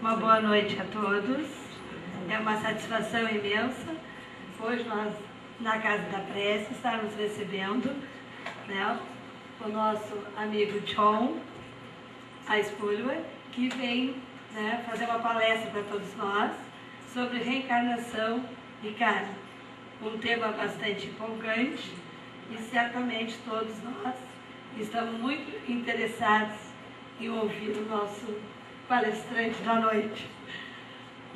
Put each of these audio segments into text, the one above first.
Uma boa noite a todos. É uma satisfação imensa. Hoje nós, na Casa da Prece, estarmos recebendo, né, o nosso amigo John Spurlock, que vem, né, fazer uma palestra para todos nós sobre reencarnação e karma. Um tema bastante empolgante e certamente todos nós estamos muito interessados em ouvir o nosso palestrante da noite.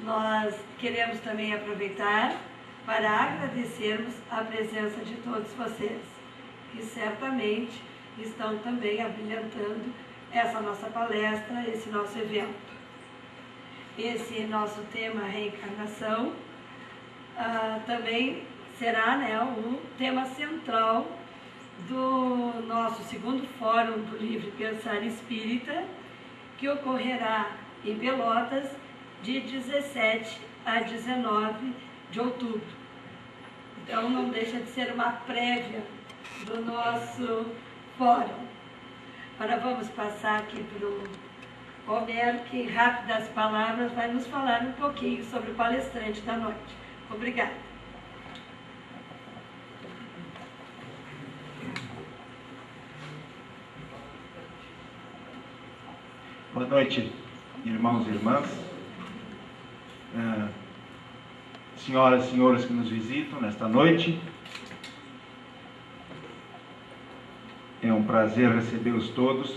Nós queremos também aproveitar para agradecermos a presença de todos vocês, que certamente estão também abrilhantando essa nossa palestra, esse nosso evento. Esse nosso tema, reencarnação, também será, né, o tema central do nosso segundo fórum do livro Pensar Espírita, que ocorrerá em Pelotas de 17 a 19 de outubro. Então não deixa de ser uma prévia do nosso fórum. Agora vamos passar aqui para o Homero, que em rápidas palavras vai nos falar um pouquinho sobre o palestrante da noite. Obrigada. Boa noite, irmãos e irmãs, senhoras e senhores que nos visitam nesta noite. É um prazer recebê-los todos.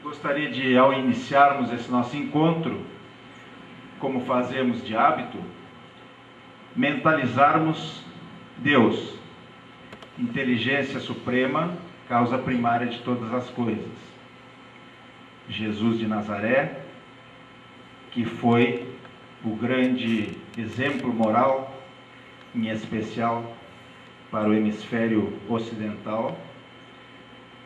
Gostaria de, ao iniciarmos esse nosso encontro, como fazemos de hábito, mentalizarmos Deus, inteligência suprema, causa primária de todas as coisas. Jesus de Nazaré, que foi o grande exemplo moral, em especial para o hemisfério ocidental,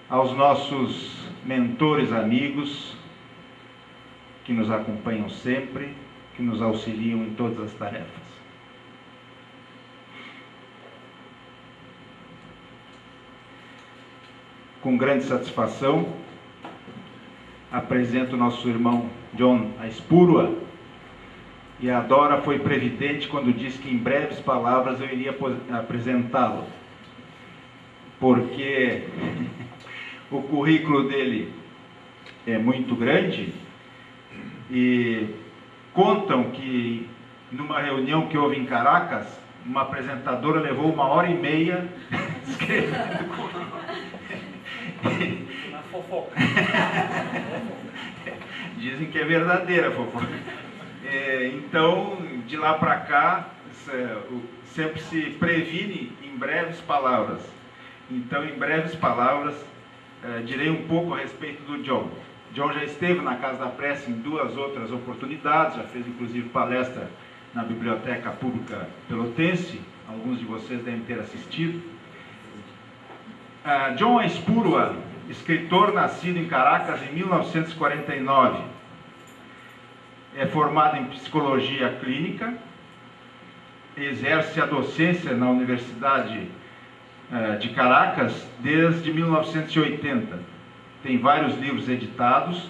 aos nossos mentores amigos, que nos acompanham sempre, que nos auxiliam em todas as tarefas. Com grande satisfação, apresento o nosso irmão John Spurlock, e a Dora foi previdente quando disse que em breves palavras eu iria apresentá-lo, porque o currículo dele é muito grande, e contam que numa reunião que houve em Caracas, uma apresentadora levou 1h30 escrevendo. Na fofoca. Dizem que é verdadeira a fofoca. Então, de lá para cá, sempre se previne em breves palavras. Então, em breves palavras, direi um pouco a respeito do John. John já esteve na Casa da Prece em 2 outras oportunidades, já fez inclusive palestra na Biblioteca Pública Pelotense, alguns de vocês devem ter assistido. John Spurlock, escritor nascido em Caracas em 1949, é formado em psicologia clínica, exerce a docência na Universidade de Caracas desde 1980. Tem vários livros editados,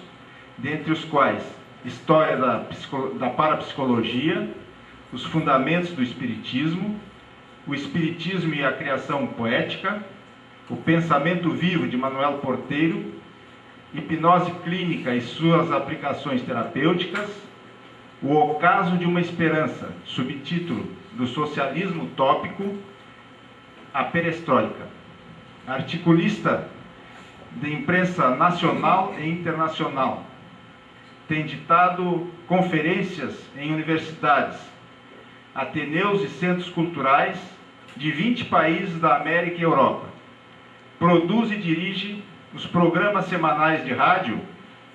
dentre os quais História da Parapsicologia, Os Fundamentos do Espiritismo, O Espiritismo e a Criação Poética, O Pensamento Vivo, de Manuel Porteiro, Hipnose Clínica e suas aplicações terapêuticas, O Ocaso de uma Esperança, subtítulo do Socialismo Utópico, a Perestroika. Articulista de imprensa nacional e internacional. Tem ditado conferências em universidades, ateneus e centros culturais de 20 países da América e Europa. Produz e dirige os programas semanais de rádio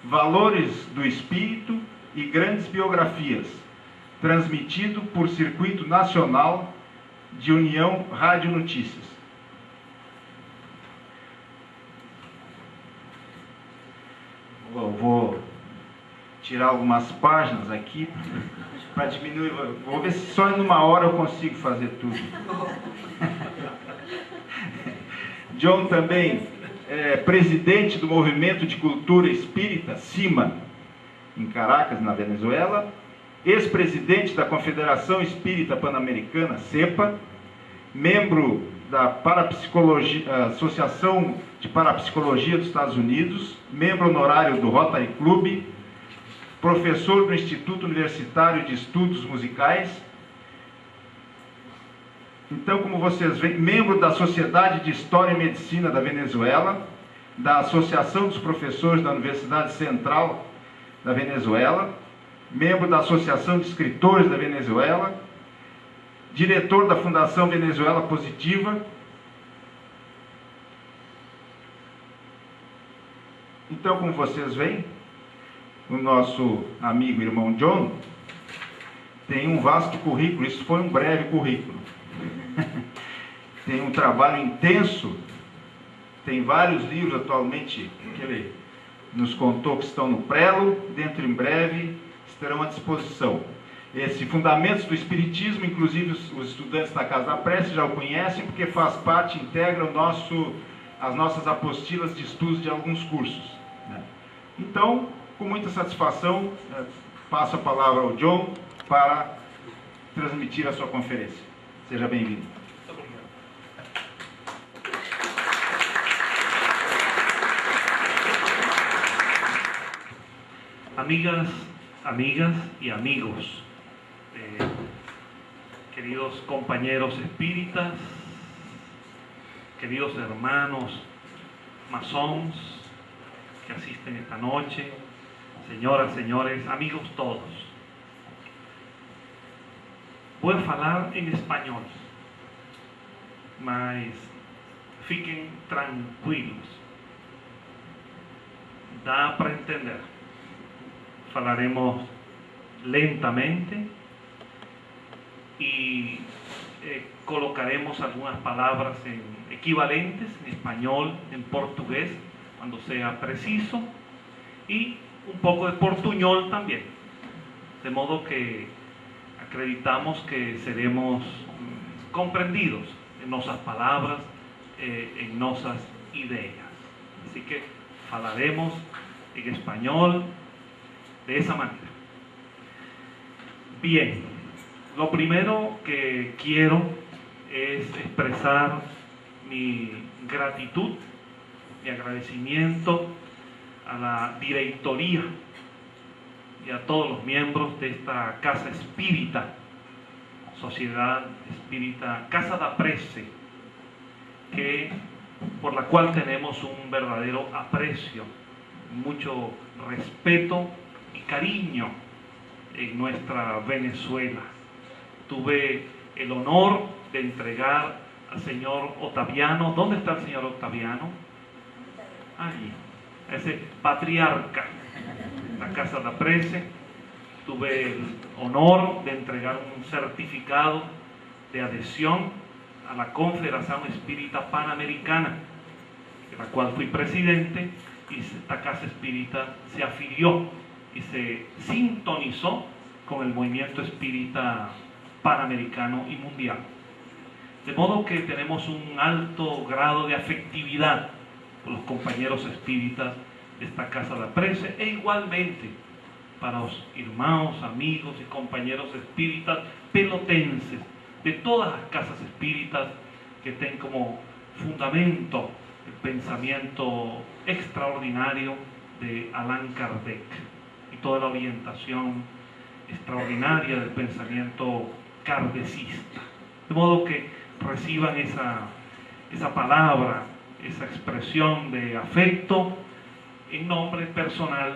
Valores do Espírito e Grandes Biografias, transmitido por Circuito Nacional de União Rádio Notícias. Vou tirar algumas páginas aqui para diminuir. Vou ver se só em 1 hora eu consigo fazer tudo. John também é presidente do Movimento de Cultura Espírita, CIMA, em Caracas, na Venezuela, ex-presidente da Confederação Espírita Pan-Americana, CEPA, membro da Associação de Parapsicologia dos Estados Unidos, membro honorário do Rotary Club, professor do Instituto Universitário de Estudos Musicais. Então, como vocês veem, membro da Sociedade de História e Medicina da Venezuela, da Associação dos Professores da Universidade Central da Venezuela, membro da Associação de Escritores da Venezuela, diretor da Fundação Venezuela Positiva. Então, como vocês veem, o nosso amigo e irmão John tem um vasto currículo. Isso foi um breve currículo. Tem um trabalho intenso, tem vários livros atualmente que ele nos contou que estão no prelo, dentro em breve estarão à disposição. Esse Fundamentos do Espiritismo, inclusive os estudantes da Casa da Prece já o conhecem, porque faz parte, integra as nossas apostilas de estudos de alguns cursos, né? Então, com muita satisfação, passo a palavra ao John para transmitir a sua conferência. Seja bem-vindo. Amigas y amigos, queridos compañeros espíritas, queridos hermanos masons que asisten esta noche, señoras, señores, amigos todos. Voy a falar en español, mas fiquen tranquilos, dá para entender. Falaremos lentamente y colocaremos algunas palabras equivalentes en español, en portugués, cuando sea preciso, y un poco de portuñol también, de modo que acreditamos que seremos comprendidos en nuestras palabras, en nuestras ideas. Así que falaremos en español de esa manera. Bien, lo primero que quiero es expresar mi gratitud, mi agradecimiento a la directoría y a todos los miembros de esta Casa Espírita, Sociedad Espírita, Casa da Prece, por la cual tenemos un verdadero aprecio, mucho respeto y cariño en nuestra Venezuela. Tuve el honor de entregar al señor Ottaviano. ¿Dónde está el señor Ottaviano? Allí, ese patriarca de la Casa da Prece. Tuve el honor de entregar un certificado de adhesión a la Confederación Espírita Panamericana, de la cual fui presidente, y esta Casa Espírita se afilió y se sintonizó con el movimiento espírita panamericano y mundial. De modo que tenemos un alto grado de afectividad por los compañeros espíritas de esta Casa da Prece, e igualmente para los hermanos, amigos y compañeros espíritas pelotenses de todas las casas espíritas que tienen como fundamento el pensamiento extraordinario de Allan Kardec y toda la orientación extraordinaria del pensamiento kardecista. De modo que reciban esa palabra, esa expresión de afecto en nombre personal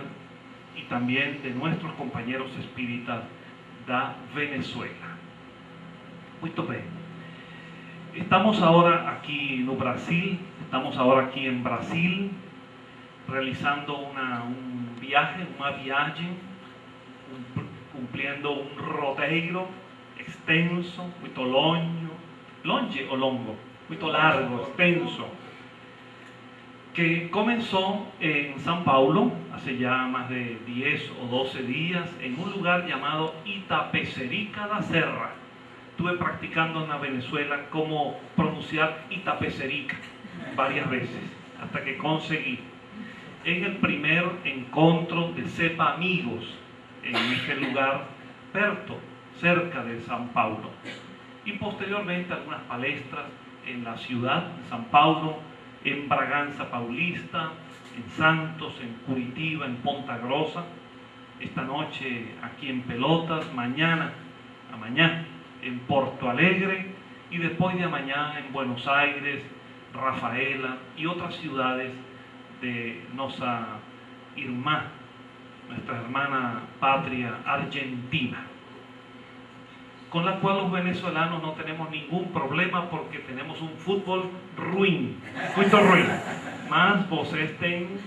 y también de nuestros compañeros espíritas da Venezuela. Muito bem. Estamos ahora aquí no Brasil, estamos ahora aquí en Brasil, realizando un viaje, cumpliendo un roteiro extenso, muy longe o longo, muy largo, extenso, que comenzó en São Paulo hace ya más de 10 o 12 días en un lugar llamado Itapecerica da Serra. Estuve practicando en la Venezuela cómo pronunciar Itapecerica varias veces hasta que conseguí. en el primer encuentro de Cepa Amigos en este lugar Perto, cerca de San Paulo, y posteriormente algunas palestras en la ciudad de San Paulo, en Braganza Paulista, en Santos, en Curitiba, en Ponta Grossa, esta noche aquí en Pelotas, mañana en Porto Alegre, y después de mañana en Buenos Aires, Rafaela y otras ciudades de nuestra hermana patria Argentina, con la cual los venezolanos no tenemos ningún problema porque tenemos un fútbol ruin, muy ruin, más vosotros tienen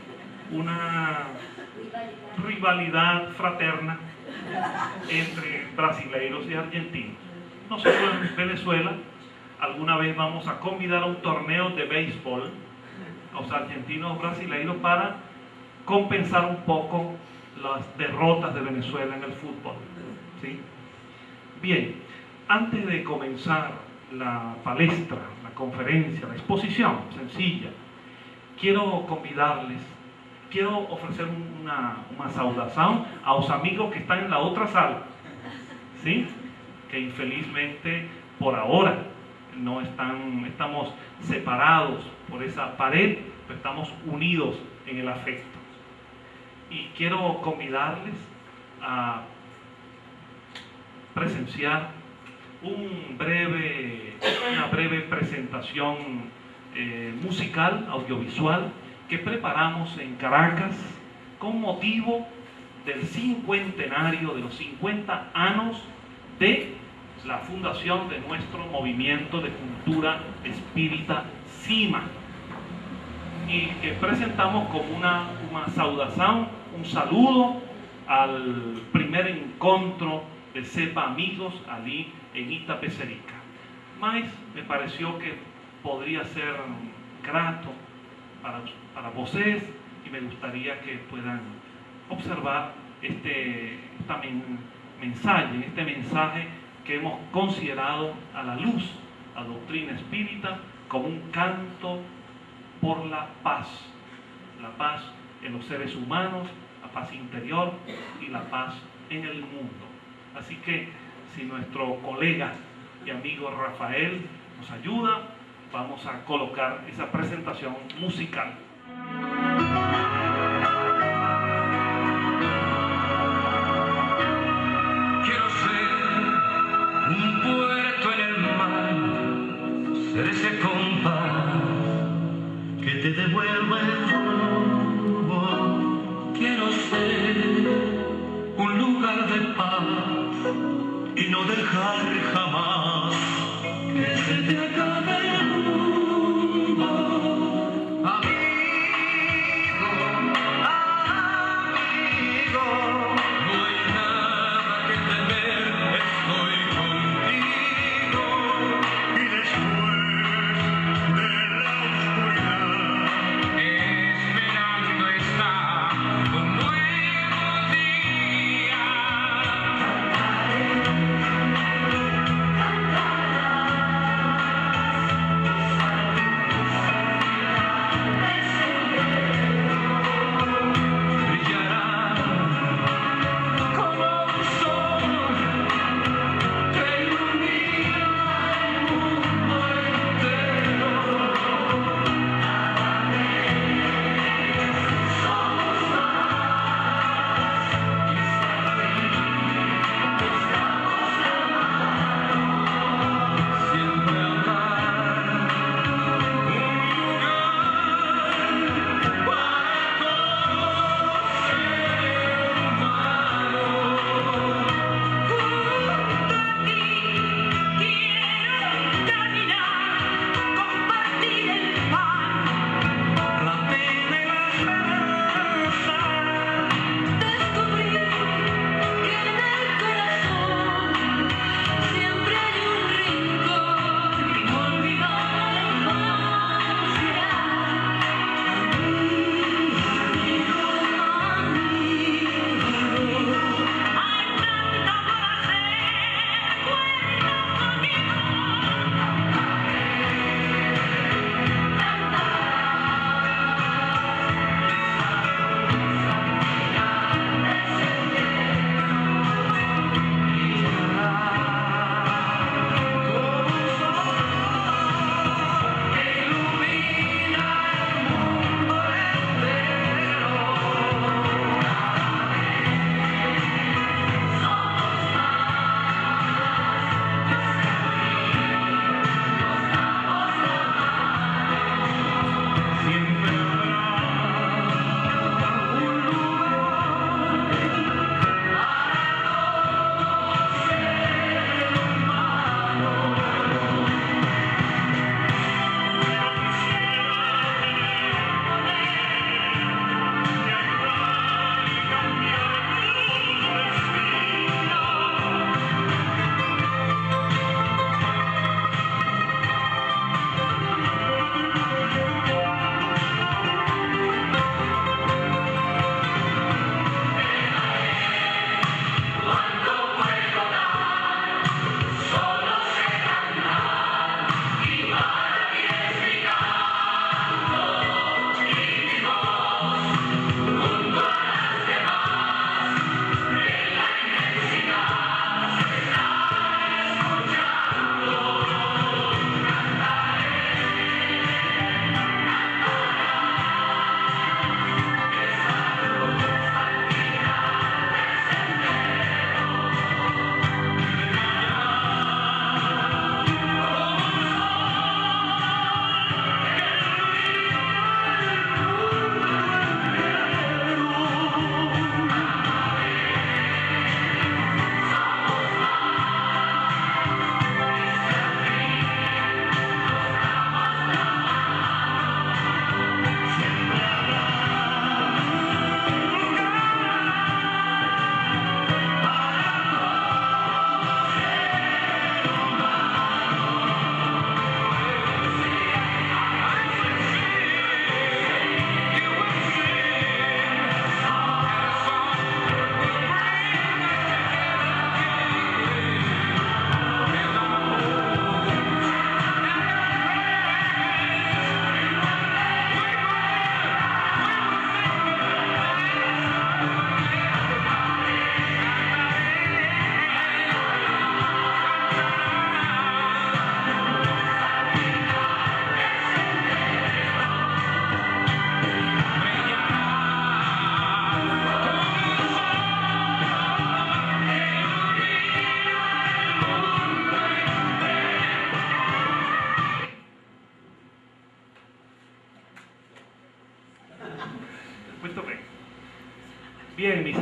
una rivalidad fraterna entre brasileiros y argentinos. Nosotros en Venezuela alguna vez vamos a convidar a un torneo de béisbol a los argentinos brasileiros para compensar un poco las derrotas de Venezuela en el fútbol, ¿sí? Bien, antes de comenzar la palestra, la conferencia, la exposición sencilla, quiero ofrecer una saudación a los amigos que están en la otra sala, ¿sí? Que infelizmente por ahora no estamos separados por esa pared, pero estamos unidos en el afecto. Y quiero convidarles a presenciar una breve presentación musical, audiovisual, que preparamos en Caracas con motivo del cincuentenario de los 50 años de la fundación de nuestro movimiento de cultura espírita CIMA, y que presentamos como una saudación, un saludo al primer encuentro de Cepa Amigos allí en Itapecerica. Mas me pareció que podría ser grato para vosotros, y me gustaría que puedan observar este mensaje que hemos considerado a la luz, la doctrina espírita, como un canto por la paz en los seres humanos, la paz interior y la paz en el mundo. Así que si nuestro colega y amigo Rafael nos ayuda, vamos a colocar esa presentación musical. Quiero ser un puerto en el mar, ser ese compás que te devuelva el rumbo. Quiero ser un lugar de paz y no dejar jamás que se te acabe el mundo. Amigo, no hay nada que temer, estoy contigo. Y después de la oscuridad, esperando está un nuevo día.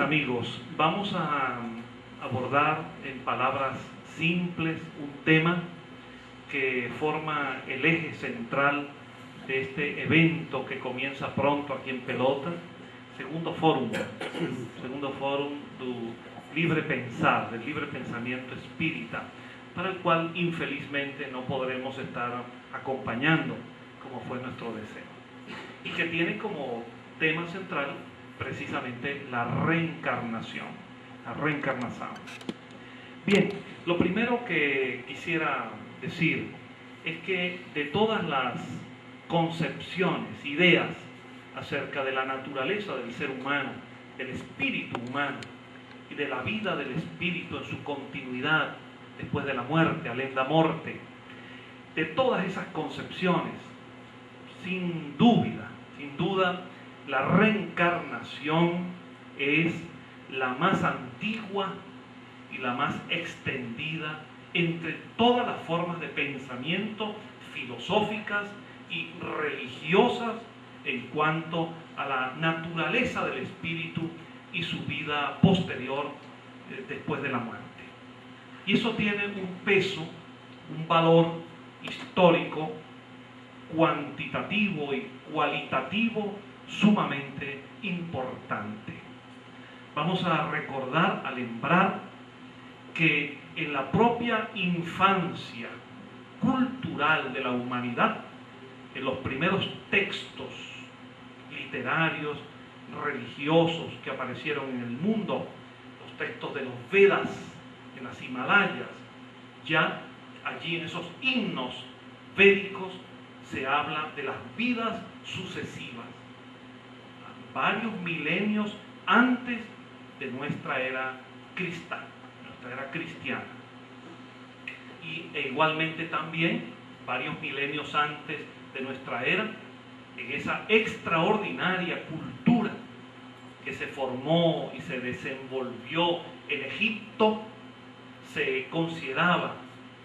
amigos, vamos a abordar en palabras simples un tema que forma el eje central de este evento que comienza pronto aquí en Pelota, segundo fórum do libre pensar, del libre pensamiento espírita, para el cual infelizmente no podremos estar acompañando como fue nuestro deseo, y que tiene como tema central precisamente la reencarnación. Bien, lo primero que quisiera decir es que de todas las concepciones, ideas acerca de la naturaleza del ser humano, del espíritu humano y de la vida del espíritu en su continuidad después de la muerte, alenda morte, de todas esas concepciones, sin duda, la reencarnación es la más antigua y la más extendida entre todas las formas de pensamiento filosóficas y religiosas en cuanto a la naturaleza del espíritu y su vida posterior después de la muerte. Y eso tiene un peso, un valor histórico, cuantitativo y cualitativo sumamente importante. Vamos a recordar, a lembrar que en la propia infancia cultural de la humanidad, en los primeros textos literarios, religiosos que aparecieron en el mundo, los textos de los Vedas, en las Himalayas, ya allí en esos himnos védicos se habla de las vidas sucesivas, varios milenios antes de nuestra era cristiana. E igualmente también varios milenios antes de nuestra era, en esa extraordinaria cultura que se formó y se desenvolvió en Egipto, se consideraba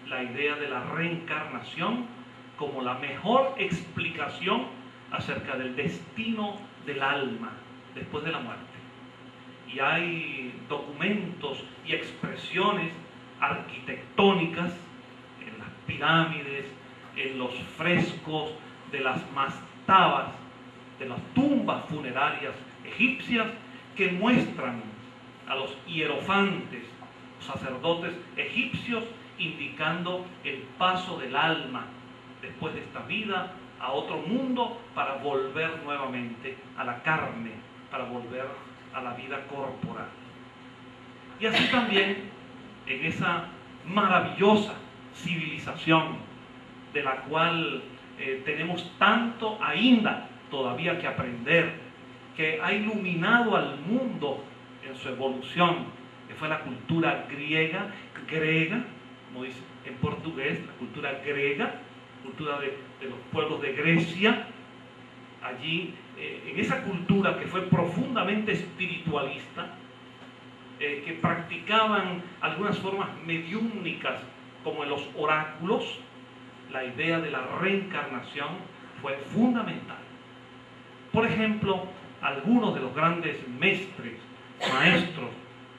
la idea de la reencarnación como la mejor explicación acerca del destino del alma después de la muerte. Y hay documentos y expresiones arquitectónicas en las pirámides, en los frescos de las mastabas, de las tumbas funerarias egipcias, que muestran a los hierofantes, sacerdotes egipcios, indicando el paso del alma después de esta vida a otro mundo para volver nuevamente a la carne, para volver a la vida corporal. Y así también en esa maravillosa civilización de la cual tenemos tanto ainda todavía que aprender, que ha iluminado al mundo en su evolución, que fue la cultura grega, como dice en portugués, la cultura grega, cultura de los pueblos de Grecia. Allí, en esa cultura que fue profundamente espiritualista, que practicaban algunas formas mediúmnicas como en los oráculos, la idea de la reencarnación fue fundamental. Por ejemplo, algunos de los grandes maestros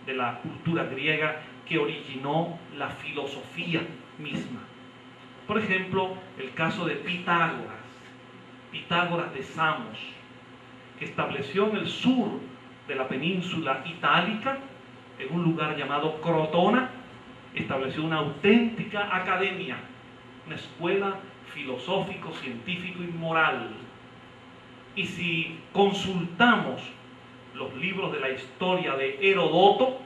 de la cultura griega que originó la filosofía misma. Por ejemplo, el caso de Pitágoras de Samos, que estableció en el sur de la península itálica, en un lugar llamado Crotona, estableció una auténtica academia, una escuela filosófico, científico y moral. Y si consultamos los libros de la historia de Heródoto,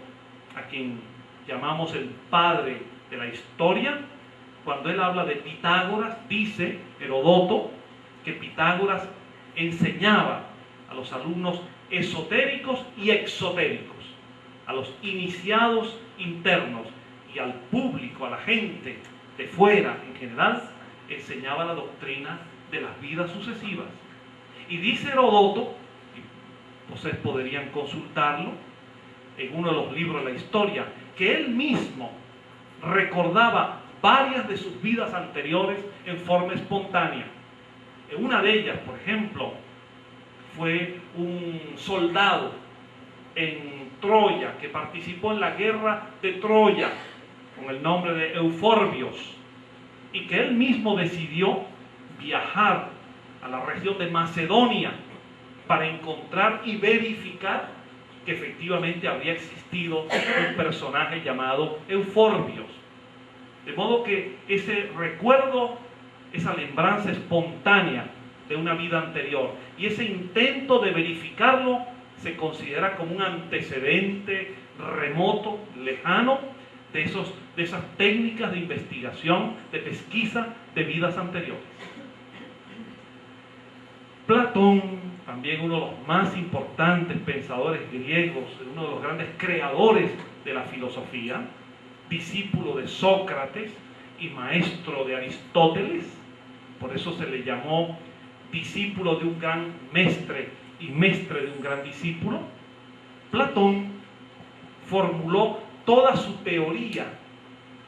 a quien llamamos el padre de la historia, cuando él habla de Pitágoras, dice Heródoto que Pitágoras enseñaba a los alumnos esotéricos y exotéricos, a los iniciados internos y al público, a la gente de fuera en general, enseñaba la doctrina de las vidas sucesivas. Y dice Heródoto, y ustedes podrían consultarlo en uno de los libros de la historia, que él mismo recordaba varias de sus vidas anteriores en forma espontánea. En una de ellas, por ejemplo, fue un soldado en Troya, que participó en la guerra de Troya con el nombre de Euforbios, y que él mismo decidió viajar a la región de Macedonia para encontrar y verificar que efectivamente había existido un personaje llamado Euforbios. De modo que ese recuerdo, esa lembranza espontánea de una vida anterior y ese intento de verificarlo se considera como un antecedente remoto, lejano, de esas técnicas de investigación, de pesquisa de vidas anteriores. Platón, también uno de los más importantes pensadores griegos, uno de los grandes creadores de la filosofía, discípulo de Sócrates y maestro de Aristóteles, por eso se le llamó discípulo de un gran mestre y mestre de un gran discípulo. Platón formuló toda su teoría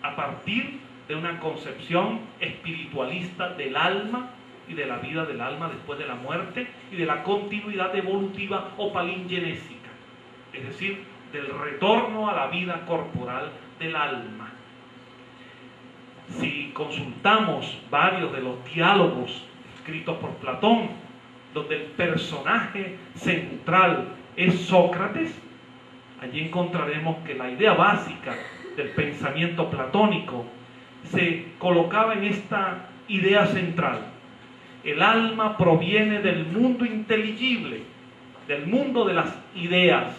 a partir de una concepción espiritualista del alma y de la vida del alma después de la muerte y de la continuidad evolutiva o palingenésica, es decir, del retorno a la vida corporal del alma. Si consultamos varios de los diálogos escritos por Platón, donde el personaje central es Sócrates, allí encontraremos que la idea básica del pensamiento platónico se colocaba en esta idea central. El alma proviene del mundo inteligible, del mundo de las ideas,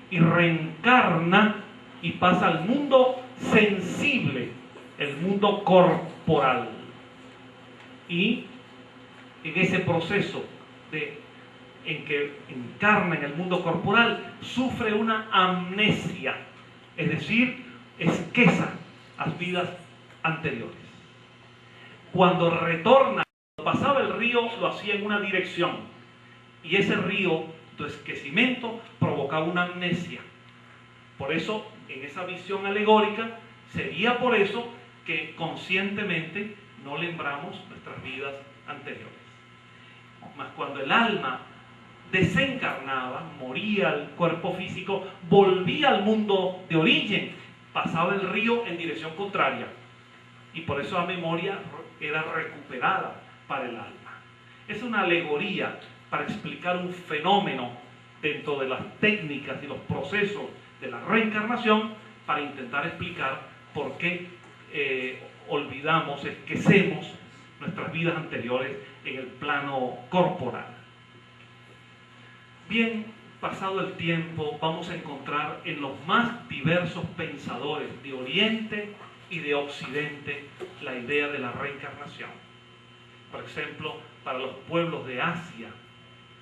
y reencarna y pasa al mundo sensible, el mundo corporal. Y en ese proceso en que encarna en el mundo corporal, sufre una amnesia, es decir, esqueza a las vidas anteriores. Cuando retorna, cuando pasaba el río, lo hacía en una dirección, y ese río, su esquecimiento, provocaba una amnesia. Por eso, en esa visión alegórica, sería por eso que conscientemente no lembramos nuestras vidas anteriores. Mas cuando el alma desencarnaba, moría el cuerpo físico, volvía al mundo de origen, pasaba el río en dirección contraria, y por eso la memoria era recuperada para el alma. Es una alegoría para explicar un fenómeno dentro de las técnicas y los procesos de la reencarnación, para intentar explicar por qué olvidamos, esquecemos nuestras vidas anteriores en el plano corporal. Bien, pasado el tiempo, vamos a encontrar en los más diversos pensadores de Oriente y de Occidente la idea de la reencarnación. Por ejemplo, para los pueblos de Asia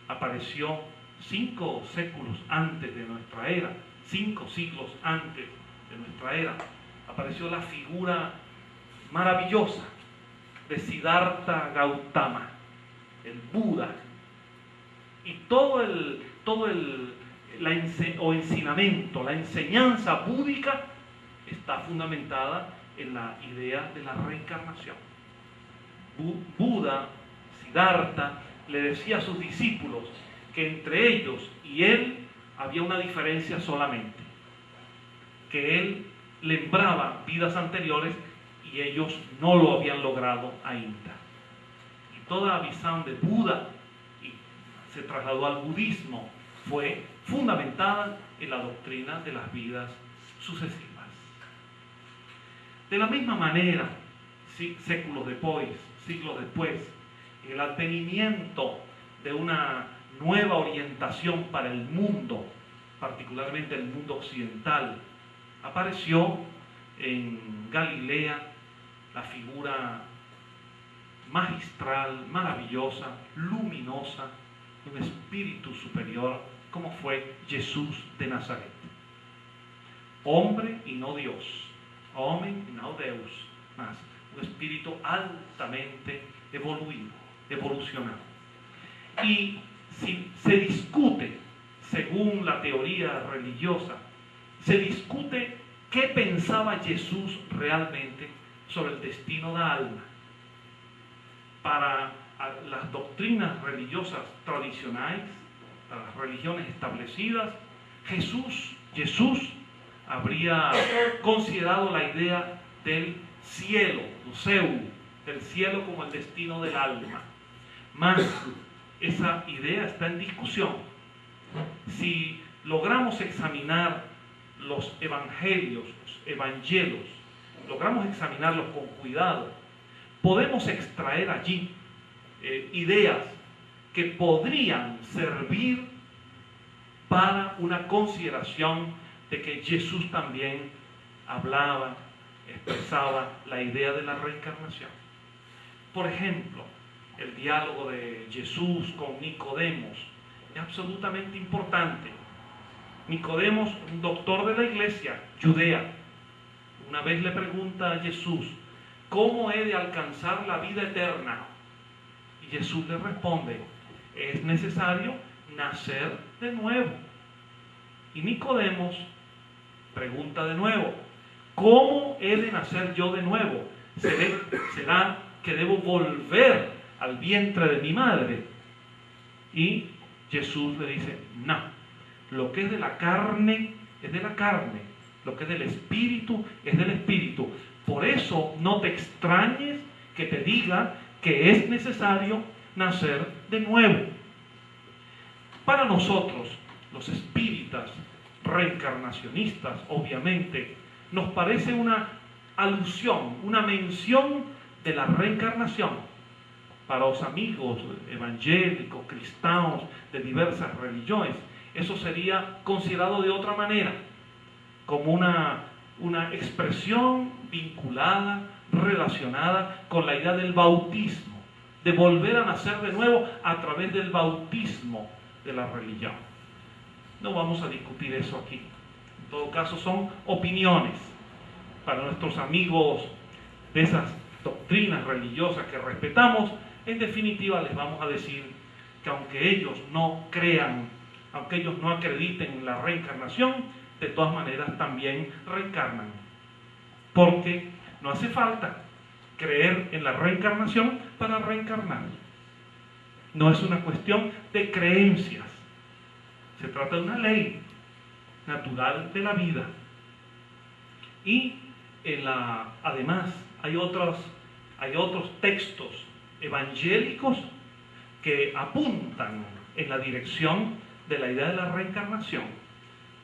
apareció 5 séculos antes de nuestra era, 5 siglos antes de nuestra era, apareció la figura maravillosa de Siddhartha Gautama, el Buda, y todo el ensinamiento, la enseñanza búdica está fundamentada en la idea de la reencarnación. Buda, Siddhartha, le decía a sus discípulos que entre ellos y él había una diferencia solamente, que él lembraba vidas anteriores y ellos no lo habían logrado ainda. Y toda la visión de Buda se trasladó al budismo, fue fundamentada en la doctrina de las vidas sucesivas. De la misma manera, siglos después, en el advenimiento de una nueva orientación para el mundo, particularmente el mundo occidental, apareció en Galilea la figura magistral, maravillosa, luminosa, un espíritu superior, como fue Jesús de Nazaret. Hombre y no Dios, homem y no Deus, mas un espíritu altamente evolucionado. Y si se discute, según la teoría religiosa, se discute qué pensaba Jesús realmente sobre el destino del alma. Para las doctrinas religiosas tradicionales, para las religiones establecidas, Jesús habría considerado la idea del cielo, del cielo como el destino del alma. Mas esa idea está en discusión. Si logramos examinar los evangelios, logramos examinarlos con cuidado, podemos extraer allí ideas que podrían servir para una consideración de que Jesús también expresaba la idea de la reencarnación. Por ejemplo, el diálogo de Jesús con Nicodemos es absolutamente importante. Nicodemos, un doctor de la iglesia judea, una vez le pregunta a Jesús: ¿cómo he de alcanzar la vida eterna? Y Jesús le responde: es necesario nacer de nuevo. Y Nicodemos pregunta de nuevo: ¿cómo he de nacer yo de nuevo? ¿Será que debo volver al vientre de mi madre? Y Jesús le dice: no, lo que es de la carne es de la carne, lo que es del espíritu es del espíritu. Por eso no te extrañes que te diga que es necesario nacer de nuevo. Para nosotros, los espíritas reencarnacionistas, obviamente, nos parece una alusión, una mención de la reencarnación. Para los amigos evangélicos, cristianos de diversas religiones, eso sería considerado de otra manera, como una expresión vinculada, relacionada con la idea del bautismo, de volver a nacer de nuevo a través del bautismo de la religión. No vamos a discutir eso aquí. En todo caso, son opiniones. Para nuestros amigos de esas doctrinas religiosas que respetamos, en definitiva les vamos a decir que aunque ellos no crean, aunque ellos no acrediten en la reencarnación, de todas maneras también reencarnan. Porque no hace falta creer en la reencarnación para reencarnar. No es una cuestión de creencias. Se trata de una ley natural de la vida. Y además hay otros textos evangélicos que apuntan en la dirección de la idea de la reencarnación.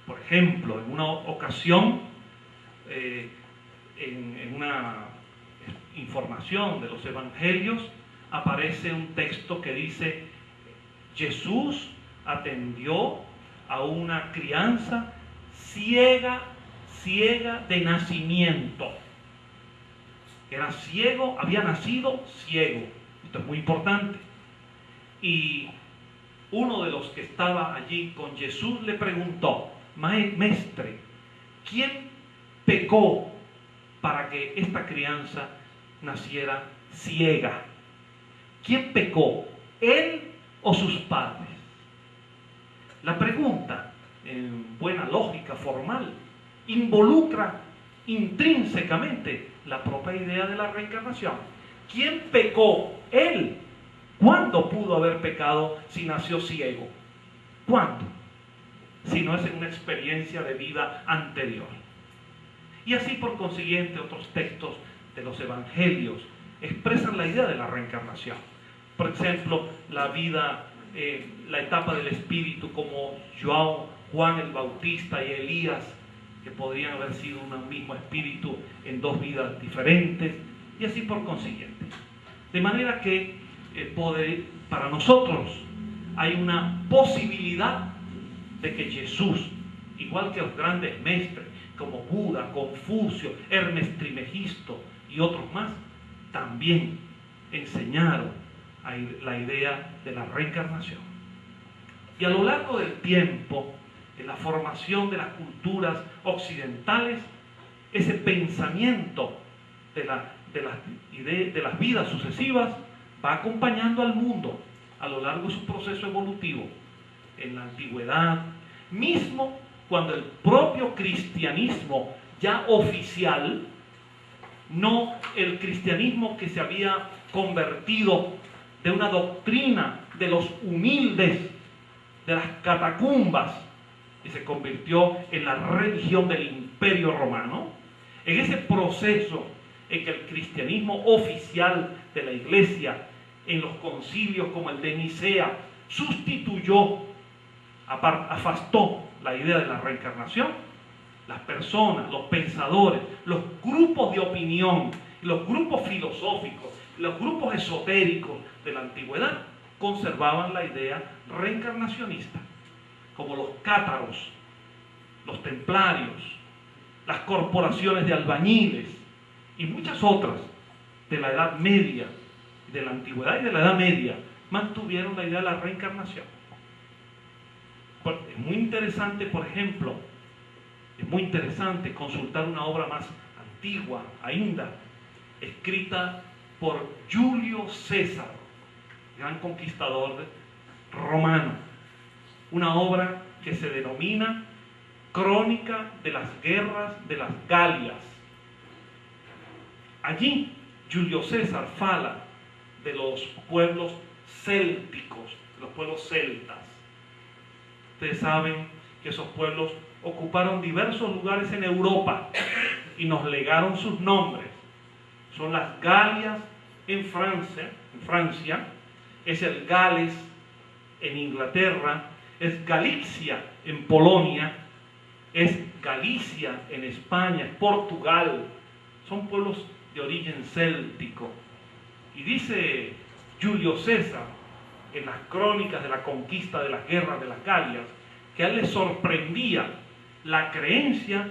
Por ejemplo, en una ocasión, en una información de los evangelios, aparece un texto que dice: Jesús atendió a una crianza ciega de nacimiento. Era ciego, había nacido ciego. Esto es muy importante. Y uno de los que estaba allí con Jesús le preguntó: Maestre, ¿quién pecó para que esta crianza naciera ciega? ¿Quién pecó? ¿Él o sus padres? La pregunta, en buena lógica formal, involucra intrínsecamente la propia idea de la reencarnación. ¿Quién pecó? Él. ¿Cuándo pudo haber pecado si nació ciego? ¿Cuándo? Si no es en una experiencia de vida anterior. Y así, por consiguiente, otros textos de los evangelios expresan la idea de la reencarnación. Por ejemplo, la etapa del espíritu, como Juan el Bautista y Elías, que podrían haber sido un mismo espíritu en dos vidas diferentes, y así por consiguiente. De manera que para nosotros hay una posibilidad de que Jesús, igual que los grandes maestros como Buda, Confucio, Hermes Trismegisto y otros más, también enseñaron la idea de la reencarnación. Y a lo largo del tiempo, en la formación de las culturas occidentales, ese pensamiento de las vidas sucesivas va acompañando al mundo a lo largo de su proceso evolutivo. En la antigüedad, mismo cuando el propio cristianismo ya oficial, no el cristianismo que se había convertido de una doctrina de los humildes, de las catacumbas, y se convirtió en la religión del Imperio Romano, en ese proceso en que el cristianismo oficial de la Iglesia en los concilios como el de Nicea sustituyó, afastó la idea de la reencarnación, las personas, los pensadores, los grupos de opinión, los grupos filosóficos, los grupos esotéricos de la antigüedad conservaban la idea reencarnacionista, como los cátaros, los templarios, las corporaciones de albañiles y muchas otras de la Edad Media, de la Antigüedad y de la Edad Media, mantuvieron la idea de la reencarnación. Es muy interesante, por ejemplo, es muy interesante consultar una obra más antigua, ainda, escrita por Julio César, gran conquistador romano. Una obra que se denomina Crónica de las Guerras de las Galias. Allí Julio César fala de los pueblos célticos, los pueblos celtas. Ustedes saben que esos pueblos ocuparon diversos lugares en Europa y nos legaron sus nombres. Son las Galias en Francia, es el Gales en Inglaterra, es Galicia en Polonia, es Galicia en España, es Portugal. Son pueblos de origen céltico. Y dice Julio César en las crónicas de la conquista de las guerras de las Galias que a él le sorprendía la creencia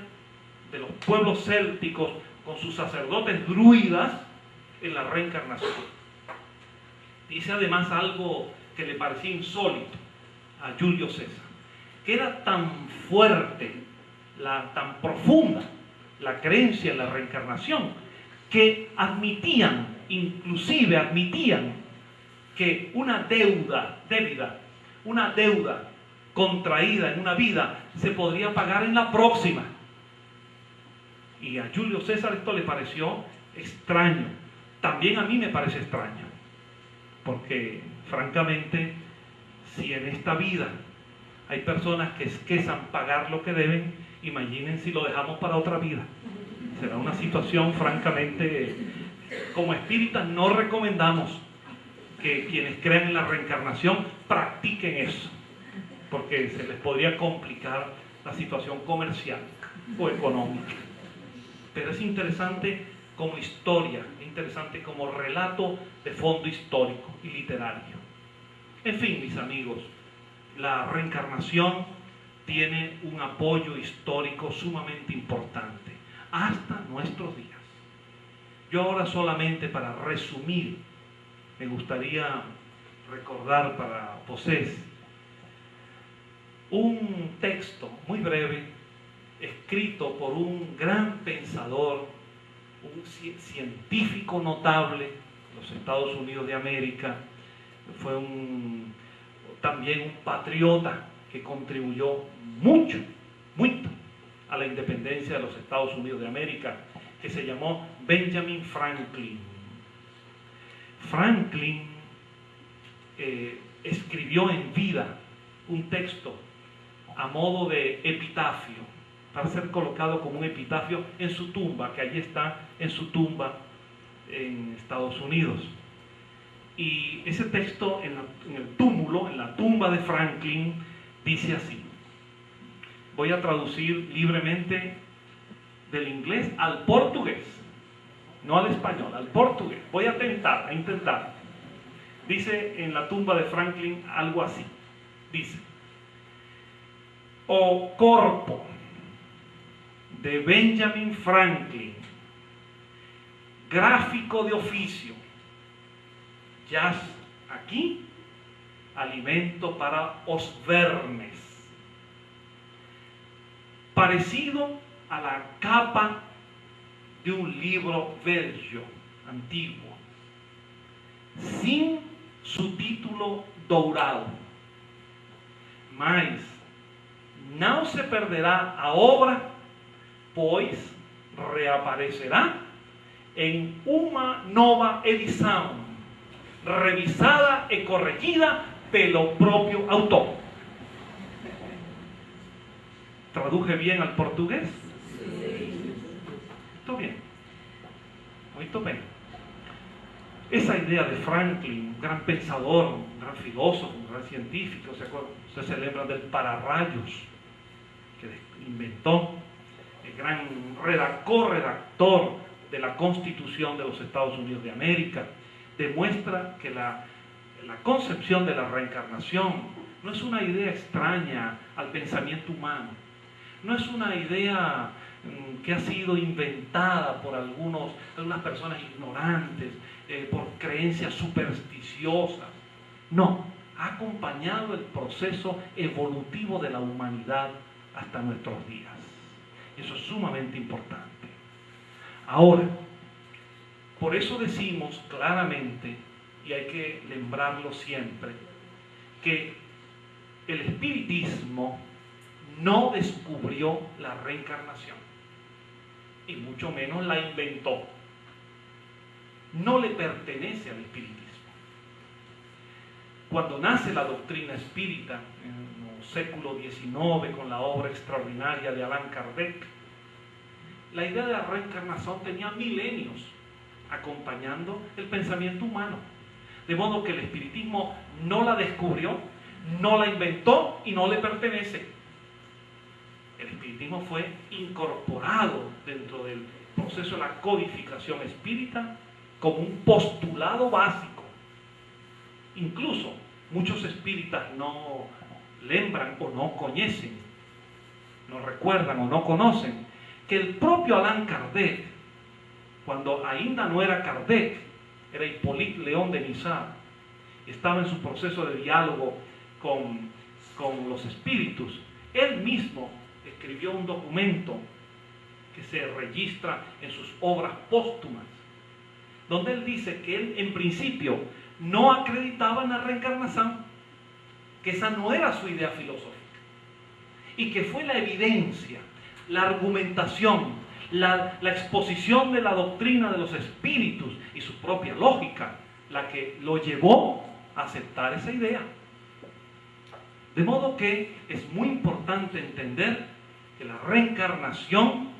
de los pueblos célticos con sus sacerdotes druidas en la reencarnación. Dice además algo que le parecía insólito a Julio César, que era tan fuerte, tan profunda la creencia en la reencarnación, que inclusive admitían que una deuda contraída en una vida se podría pagar en la próxima. Y a Julio César esto le pareció extraño. También a mí me parece extraño, porque francamente, si en esta vida hay personas que esquezan pagar lo que deben, imaginen si lo dejamos para otra vida. Será una situación francamente, como espíritas no recomendamos que quienes crean en la reencarnación practiquen eso, porque se les podría complicar la situación comercial o económica. Pero es interesante como historia, es interesante como relato de fondo histórico y literario. En fin, mis amigos, la reencarnación tiene un apoyo histórico sumamente importante hasta nuestros días. Yo ahora solamente para resumir, me gustaría recordar para vosotros un texto muy breve escrito por un gran pensador, un científico notable de los Estados Unidos de América. Fue también un patriota que contribuyó mucho a la independencia de los Estados Unidos de América, que se llamó Benjamin Franklin. Franklin escribió en vida un texto a modo de epitafio, para ser colocado como un epitafio en su tumba, que allí está en su tumba en Estados Unidos. Y ese texto en el túmulo, en la tumba de Franklin, dice así. Voy a traducir libremente del inglés al portugués, no al español, al portugués. Voy a intentar. Dice en la tumba de Franklin algo así. Dice: o corpo de Benjamin Franklin, gráfico de oficio, jaz aquí alimento para os vermes, parecido a la capa de un libro velho, antiguo, sin su título dourado, mas não se perderá a obra, pois reaparecerá en uma nova edição, revisada e corregida pelo propio autor. ¿Traduje bien al portugués? Sí. ¿Está bien? ¿Oíste bien? Esa idea de Franklin, un gran pensador, un gran filósofo, un gran científico, se celebra del pararrayos que inventó, el gran redactor de la Constitución de los Estados Unidos de América, demuestra que la concepción de la reencarnación no es una idea extraña al pensamiento humano, no es una idea que ha sido inventada por algunas personas ignorantes, por creencias supersticiosas. No, ha acompañado el proceso evolutivo de la humanidad hasta nuestros días. Eso es sumamente importante. Ahora, por eso decimos claramente, y hay que lembrarlo siempre, que el espiritismo no descubrió la reencarnación, y mucho menos la inventó. No le pertenece al espiritismo. Cuando nace la doctrina espírita, en el século XIX, con la obra extraordinaria de Allan Kardec, la idea de la reencarnación tenía milenios acompañando el pensamiento humano. De modo que el espiritismo no la descubrió, no la inventó y no le pertenece. El espiritismo fue incorporado dentro del proceso de la codificación espírita como un postulado básico. Incluso muchos espíritas no lembran o no conocen, no recuerdan o no conocen que el propio Allan Kardec, cuando ainda no era Kardec, era Hippolyte Léon de Nizar, estaba en su proceso de diálogo con los espíritus, él mismo escribió un documento que se registra en sus obras póstumas, donde él dice que él en principio no acreditaba en la reencarnación, que esa no era su idea filosófica, y que fue la evidencia, la argumentación, la exposición de la doctrina de los espíritus y su propia lógica la que lo llevó a aceptar esa idea. De modo que es muy importante entender que la reencarnación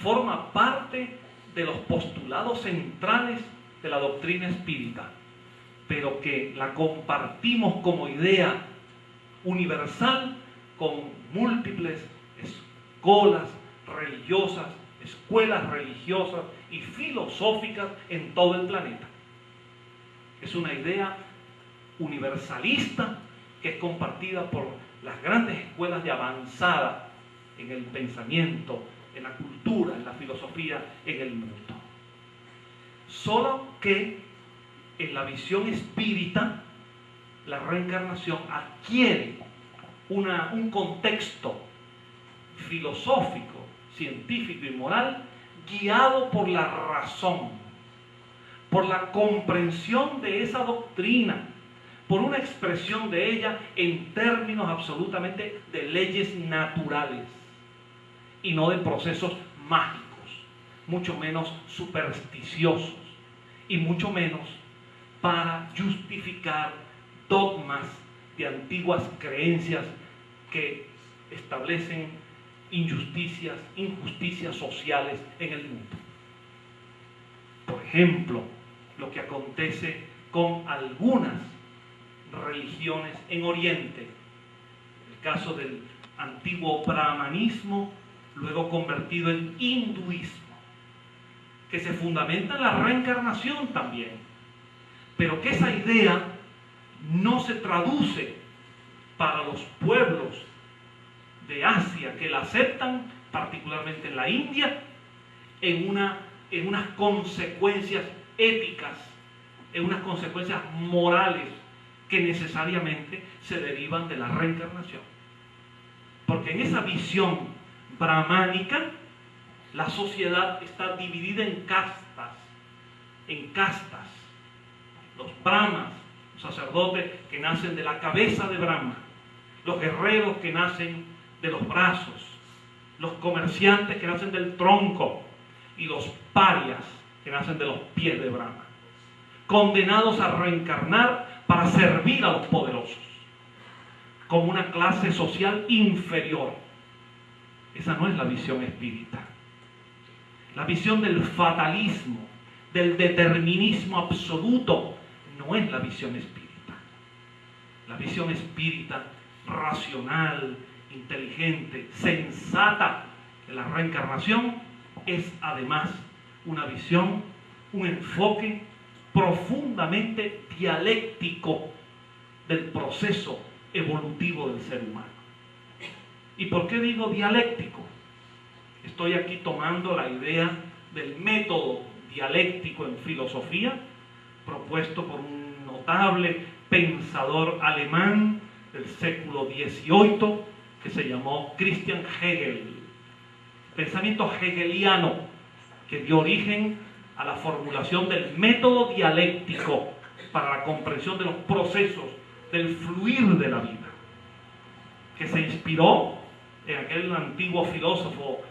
forma parte de los postulados centrales de la doctrina espírita, pero que la compartimos como idea universal con múltiples escuelas religiosas, escuelas religiosas y filosóficas en todo el planeta. Es una idea universalista que es compartida por las grandes escuelas de avanzada en el pensamiento, en la cultura, en la filosofía, en el mundo. Solo que en la visión espírita la reencarnación adquiere un contexto filosófico, científico y moral guiado por la razón, por la comprensión de esa doctrina, por una expresión de ella en términos absolutamente de leyes naturales y no de procesos mágicos, mucho menos supersticiosos y mucho menos para justificar dogmas de antiguas creencias que establecen injusticias sociales en el mundo. Por ejemplo, lo que acontece con algunas religiones en Oriente, el caso del antiguo brahmanismo, luego convertido en hinduismo, que se fundamenta en la reencarnación también, pero que esa idea no se traduce para los pueblos de Asia que la aceptan, particularmente en la India, en unas consecuencias éticas, en unas consecuencias morales que necesariamente se derivan de la reencarnación. Porque en esa visión brahmánica, la sociedad está dividida en castas. Los brahmas, los sacerdotes que nacen de la cabeza de Brahma, los guerreros que nacen de los brazos, los comerciantes que nacen del tronco y los parias que nacen de los pies de Brahma, condenados a reencarnar para servir a los poderosos, como una clase social inferior. Esa no es la visión espírita. La visión del fatalismo, del determinismo absoluto, no es la visión espírita. La visión espírita, racional, inteligente, sensata de la reencarnación, es además una visión, un enfoque profundamente dialéctico del proceso evolutivo del ser humano. ¿Y por qué digo dialéctico? Estoy aquí tomando la idea del método dialéctico en filosofía, propuesto por un notable pensador alemán del século XVIII, que se llamó Christian Hegel. Pensamiento hegeliano que dio origen a la formulación del método dialéctico para la comprensión de los procesos del fluir de la vida, que se inspiró en aquel antiguo filósofo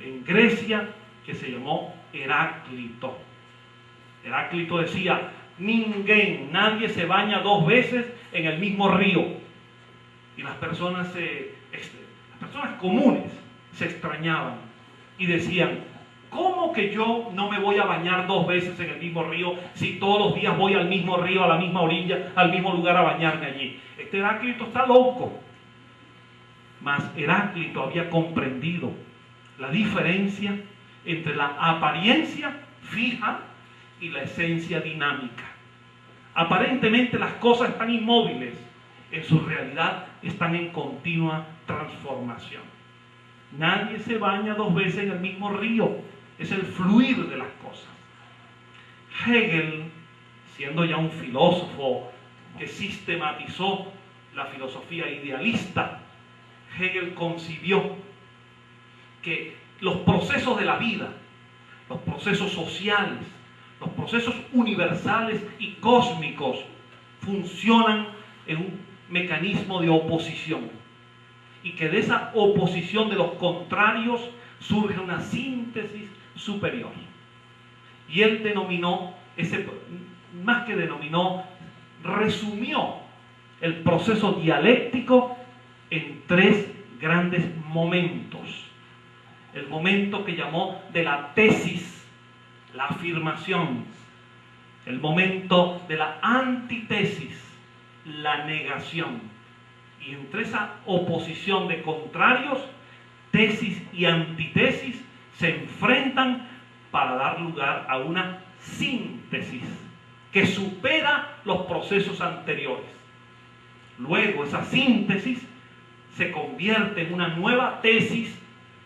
en Grecia que se llamó Heráclito. Heráclito decía: nadie se baña dos veces en el mismo río. Y las personas comunes se extrañaban y decían: ¿cómo que yo no me voy a bañar dos veces en el mismo río si todos los días voy al mismo río, a la misma orilla, al mismo lugar a bañarme allí? Este Heráclito está loco. Mas Heráclito había comprendido la diferencia entre la apariencia fija y la esencia dinámica. Aparentemente las cosas están inmóviles, en su realidad están en continua transformación. Nadie se baña dos veces en el mismo río, es el fluir de las cosas. Hegel, siendo ya un filósofo que sistematizó la filosofía idealista, Hegel concibió que los procesos de la vida, los procesos sociales, los procesos universales y cósmicos funcionan en un mecanismo de oposición, y que de esa oposición de los contrarios surge una síntesis superior. Y él resumió el proceso dialéctico en tres grandes momentos. El momento que llamó de la tesis, la afirmación. El momento de la antítesis, la negación. Y entre esa oposición de contrarios, tesis y antítesis se enfrentan para dar lugar a una síntesis que supera los procesos anteriores. Luego esa síntesis se convierte en una nueva tesis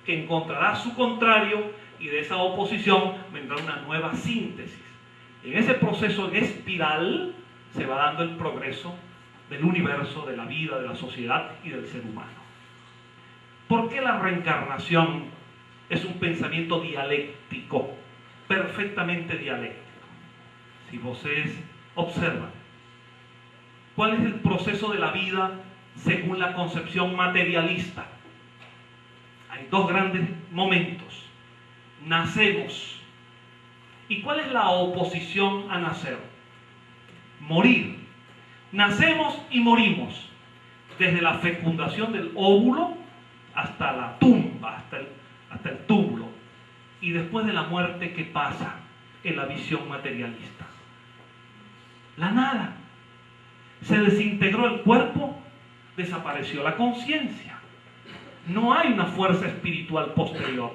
que encontrará su contrario, y de esa oposición vendrá una nueva síntesis. En ese proceso en espiral se va dando el progreso del universo, de la vida, de la sociedad y del ser humano. ¿Por qué la reencarnación es un pensamiento dialéctico, perfectamente dialéctico? Si ustedes observan, ¿cuál es el proceso de la vida según la concepción materialista? Hay dos grandes momentos. Nacemos. ¿Y cuál es la oposición a nacer? Morir. Nacemos y morimos. Desde la fecundación del óvulo hasta la tumba, hasta el túmulo. Y después de la muerte, ¿qué pasa en la visión materialista? La nada. Se desintegró el cuerpo, desapareció la conciencia. No hay una fuerza espiritual posterior.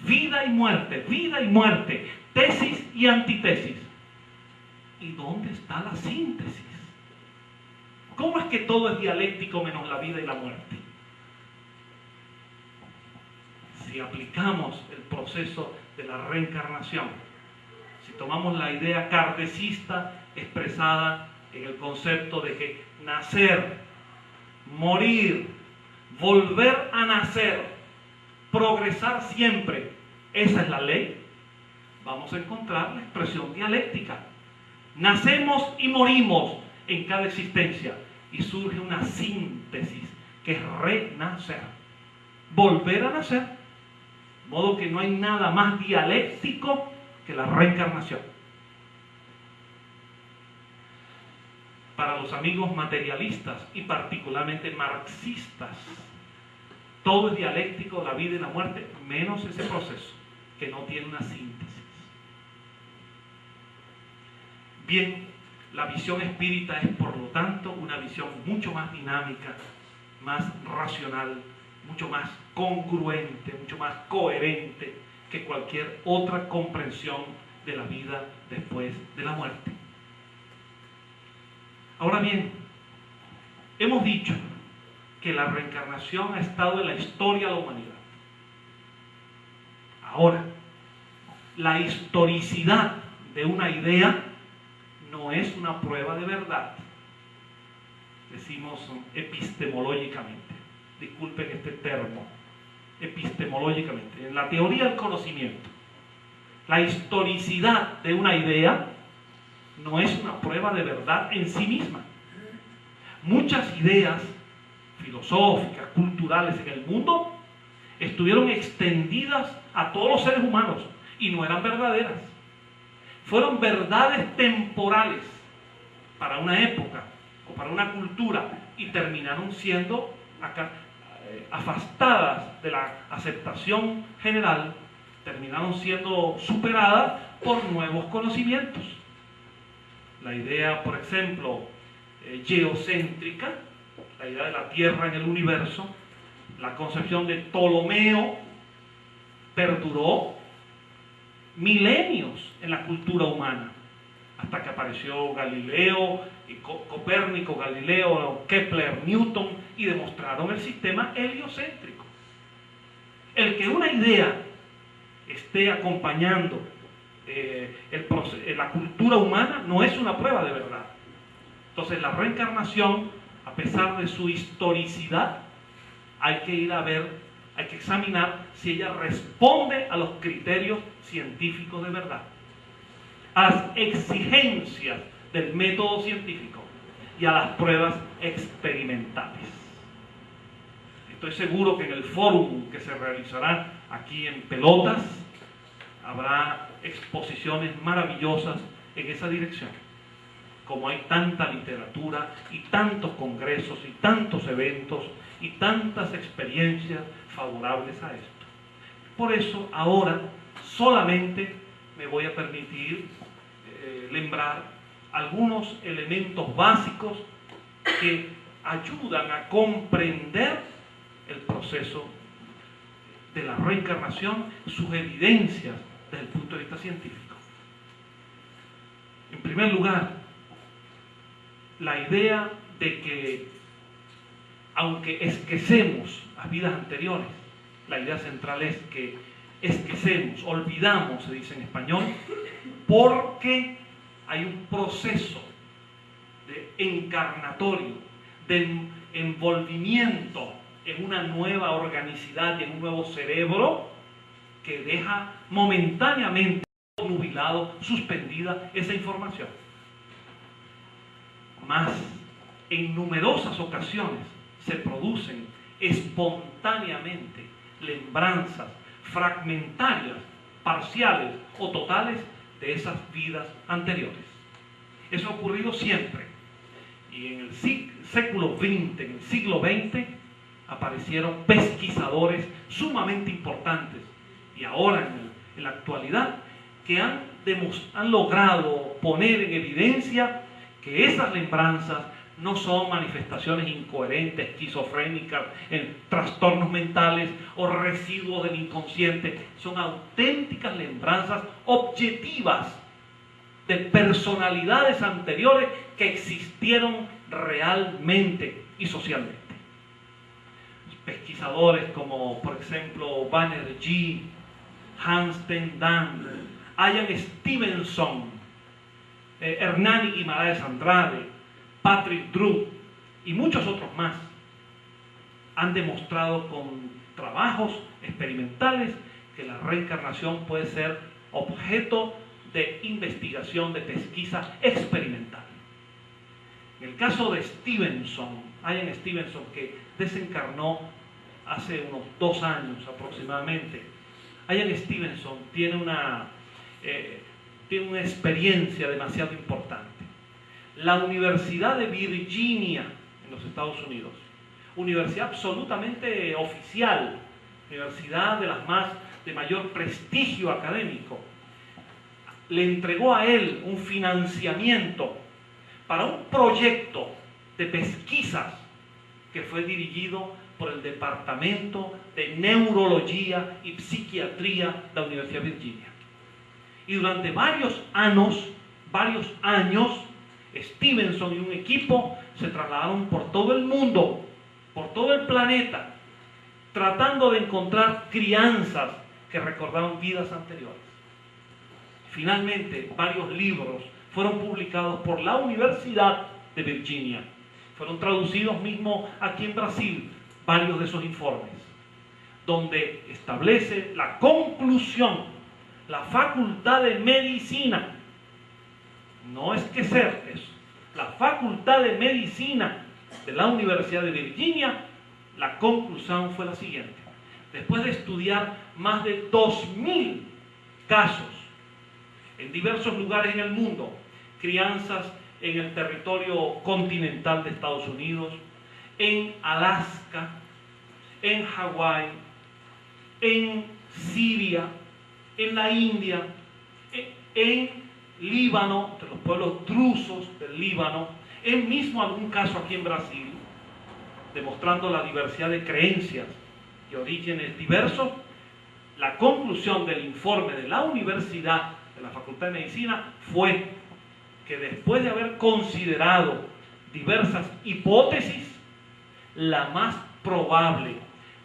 Vida y muerte, tesis y antítesis. ¿Y dónde está la síntesis? ¿Cómo es que todo es dialéctico menos la vida y la muerte? Si aplicamos el proceso de la reencarnación, si tomamos la idea kardecista expresada en el concepto de que nacer, morir, volver a nacer, progresar siempre, esa es la ley, vamos a encontrar la expresión dialéctica. Nacemos y morimos en cada existencia, y surge una síntesis que es renacer, volver a nacer. De modo que no hay nada más dialéctico que la reencarnación. Para los amigos materialistas y particularmente marxistas, Todo es dialéctico, la vida y la muerte, menos ese proceso, que no tiene una síntesis. Bien, la visión espírita es, por lo tanto, una visión mucho más dinámica, más racional, mucho más congruente, mucho más coherente que cualquier otra comprensión de la vida después de la muerte. Ahora bien, hemos dicho que la reencarnación ha estado en la historia de la humanidad. Ahora, la historicidad de una idea no es una prueba de verdad. Decimos epistemológicamente. Disculpen este término. Epistemológicamente. En la teoría del conocimiento, la historicidad de una idea no es una prueba de verdad en sí misma. Muchas ideas filosóficas, culturales en el mundo estuvieron extendidas a todos los seres humanos y no eran verdaderas. Fueron verdades temporales para una época o para una cultura y terminaron siendo afastadas de la aceptación general, terminaron siendo superadas por nuevos conocimientos. La idea, por ejemplo, geocéntrica, la idea de la Tierra en el universo, la concepción de Ptolomeo perduró milenios en la cultura humana, hasta que apareció Galileo, Copérnico, Galileo, Kepler, Newton, y demostraron el sistema heliocéntrico. El que una idea esté acompañando la cultura humana no es una prueba de verdad. Entonces la reencarnación, a pesar de su historicidad, hay que ir a ver, hay que examinar si ella responde a los criterios científicos de verdad, a las exigencias del método científico y a las pruebas experimentales. Estoy seguro que en el fórum que se realizará aquí en Pelotas habrá exposiciones maravillosas en esa dirección. Como hay tanta literatura y tantos congresos y tantos eventos y tantas experiencias favorables a esto. Por eso ahora solamente me voy a permitir lembrar algunos elementos básicos que ayudan a comprender el proceso de la reencarnación, sus evidencias desde el punto de vista científico. En primer lugar, la idea de que, aunque esquecemos las vidas anteriores, la idea central es que esquecemos, olvidamos, se dice en español, porque hay un proceso de encarnatorio, de envolvimiento en una nueva organicidad y en un nuevo cerebro que deja momentáneamente nubilado, suspendida esa información. Mas en numerosas ocasiones se producen espontáneamente lembranzas fragmentarias, parciales o totales de esas vidas anteriores. Eso ha ocurrido siempre. Y en el século XX, en el siglo XX, aparecieron pesquisadores sumamente importantes, y ahora en la actualidad, que han logrado poner en evidencia que esas lembranzas no son manifestaciones incoherentes, esquizofrénicas, trastornos mentales o residuos del inconsciente. Son auténticas lembranzas objetivas de personalidades anteriores que existieron realmente y socialmente. Pesquisadores como, por ejemplo, Banerjee, Hans ten Dam, Ian Stevenson, Hernani Guimaraes Andrade, Patrick Drew y muchos otros más han demostrado con trabajos experimentales que la reencarnación puede ser objeto de investigación, de pesquisa experimental. En el caso de Stevenson, Ian Stevenson, que desencarnó hace unos 2 años aproximadamente, Ian Stevenson tiene una experiencia demasiado importante. La Universidad de Virginia, en los Estados Unidos, universidad absolutamente oficial, universidad de mayor prestigio académico, le entregó a él un financiamiento para un proyecto de pesquisas que fue dirigido por el Departamento de Neurología y Psiquiatría de la Universidad de Virginia. Y durante varios años, Stevenson y un equipo se trasladaron por todo el mundo, por todo el planeta, tratando de encontrar crianzas que recordaban vidas anteriores. Finalmente, varios libros fueron publicados por la Universidad de Virginia. Fueron traducidos mismo aquí en Brasil, varios de esos informes, donde establece la conclusión, la Facultad de Medicina, no es que Certes, la Facultad de Medicina de la Universidad de Virginia, la conclusión fue la siguiente. Después de estudiar más de 2000 casos en diversos lugares en el mundo, crianzas en el territorio continental de Estados Unidos, en Alaska, en Hawái, en Siria, en la India, en Líbano, de los pueblos drusos del Líbano, en mismo algún caso aquí en Brasil, demostrando la diversidad de creencias y orígenes diversos, la conclusión del informe de la Universidad de la Facultad de Medicina fue que después de haber considerado diversas hipótesis, la más probable,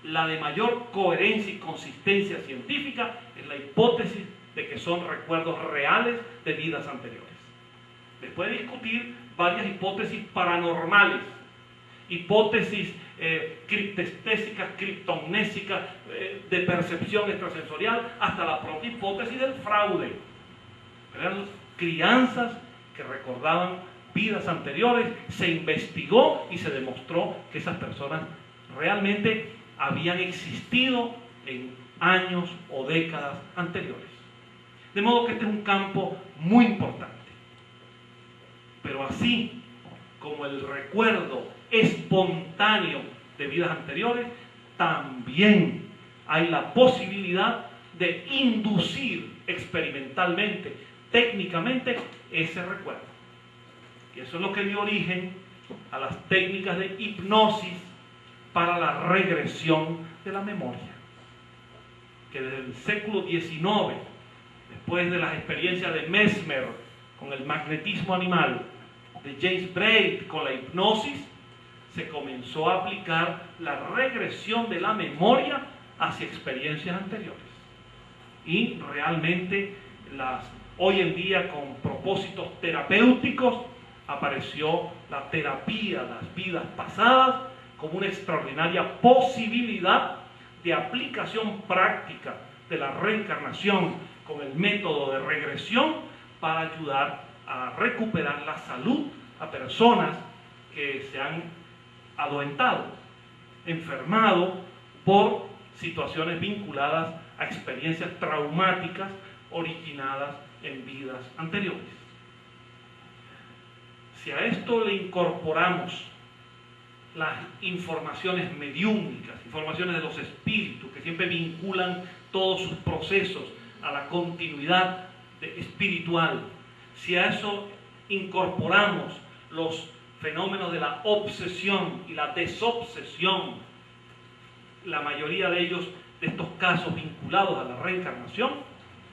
la de mayor coherencia y consistencia científica, es la hipótesis de que son recuerdos reales de vidas anteriores. Después de discutir varias hipótesis paranormales, hipótesis criptestésicas, criptomnésicas, de percepción extrasensorial, hasta la propia hipótesis del fraude. Eran crianzas que recordaban vidas anteriores, se investigó y se demostró que esas personas realmente habían existido en años o décadas anteriores. De modo que este es un campo muy importante. Pero así como el recuerdo espontáneo de vidas anteriores, también hay la posibilidad de inducir experimentalmente, técnicamente, ese recuerdo. Y eso es lo que dio origen a las técnicas de hipnosis para la regresión de la memoria, que desde el século XIX, después de las experiencias de Mesmer con el magnetismo animal, de James Braid con la hipnosis, se comenzó a aplicar la regresión de la memoria hacia experiencias anteriores. Y realmente hoy en día, con propósitos terapéuticos, apareció la terapia de las vidas pasadas como una extraordinaria posibilidad de aplicación práctica de la reencarnación con el método de regresión para ayudar a recuperar la salud a personas que se han adoentado, enfermado por situaciones vinculadas a experiencias traumáticas originadas en vidas anteriores. Si a esto le incorporamos las informaciones mediúmnicas, informaciones de los espíritus, que siempre vinculan todos sus procesos a la continuidad espiritual, si a eso incorporamos los fenómenos de la obsesión y la desobsesión, la mayoría de ellos, de estos casos vinculados a la reencarnación,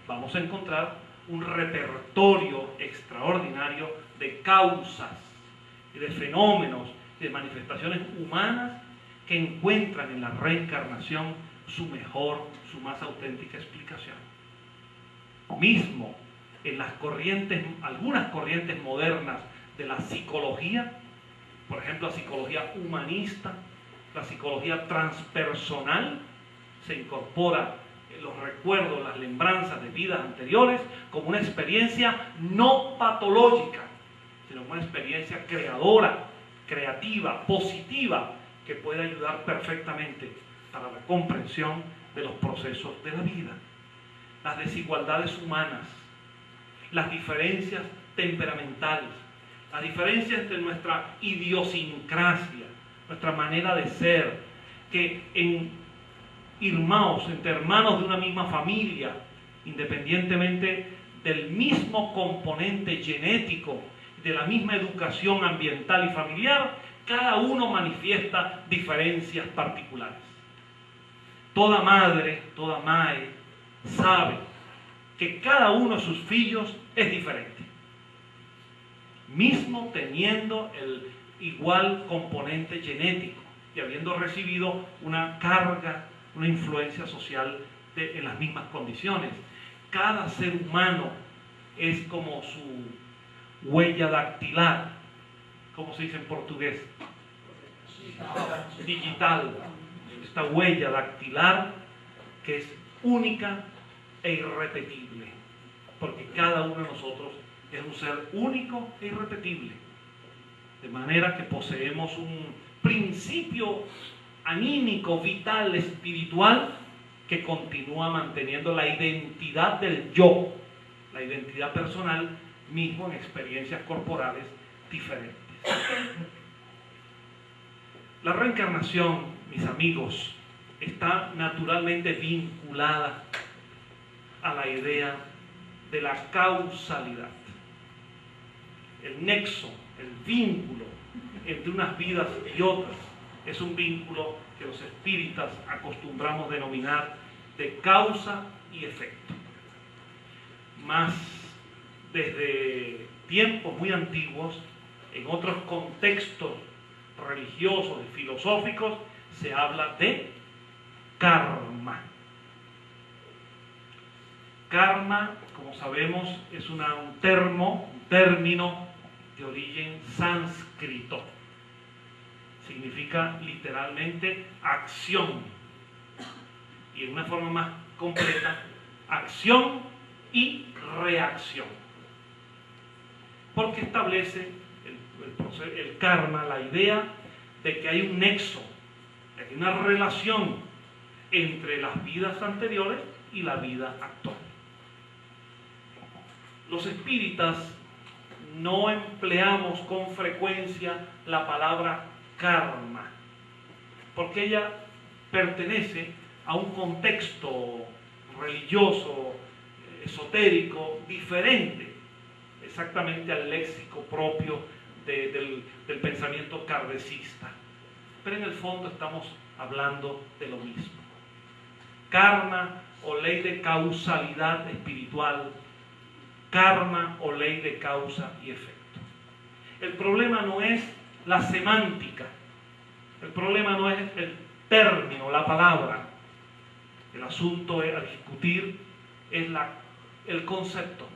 vamos a encontrar un repertorio extraordinario de causas y de fenómenos y de manifestaciones humanas que encuentran en la reencarnación su mejor, su más auténtica explicación. Mismo en las corrientes, algunas corrientes modernas de la psicología, por ejemplo la psicología humanista, la psicología transpersonal, se incorpora los recuerdos, las lembranzas de vidas anteriores como una experiencia no patológica, sino una experiencia creadora, creativa, positiva, que puede ayudar perfectamente para la comprensión de los procesos de la vida. Las desigualdades humanas, las diferencias temperamentales, las diferencias entre nuestra idiosincrasia, nuestra manera de ser, que entre hermanos de una misma familia, independientemente del mismo componente genético, de la misma educación ambiental y familiar, cada uno manifiesta diferencias particulares. Toda madre, toda mae, sabe que cada uno de sus hijos es diferente, mismo teniendo el igual componente genético y habiendo recibido una carga, una influencia social en las mismas condiciones. Cada ser humano es como su huella dactilar, ¿cómo se dice en portugués? Digital. Esta huella dactilar que es única e irrepetible, porque cada uno de nosotros es un ser único e irrepetible, de manera que poseemos un principio anímico, vital, espiritual, que continúa manteniendo la identidad del yo, la identidad personal, mismo en experiencias corporales diferentes. La reencarnación, mis amigos, está naturalmente vinculada a la idea de la causalidad. El nexo, el vínculo entre unas vidas y otras es un vínculo que los espíritas acostumbramos denominar de causa y efecto. Más desde tiempos muy antiguos, en otros contextos religiosos y filosóficos, se habla de karma. Karma, como sabemos, es un término de origen sánscrito. Significa literalmente acción. Y en una forma más completa, acción y reacción. Porque establece el karma, la idea de que hay un nexo, de que hay una relación entre las vidas anteriores y la vida actual. Los espíritas no empleamos con frecuencia la palabra karma, porque ella pertenece a un contexto religioso, esotérico, diferente exactamente al léxico propio del pensamiento kardecista. Pero en el fondo estamos hablando de lo mismo. Karma o ley de causalidad espiritual, karma o ley de causa y efecto. El problema no es la semántica, el problema no es el término, la palabra. El asunto a discutir es el concepto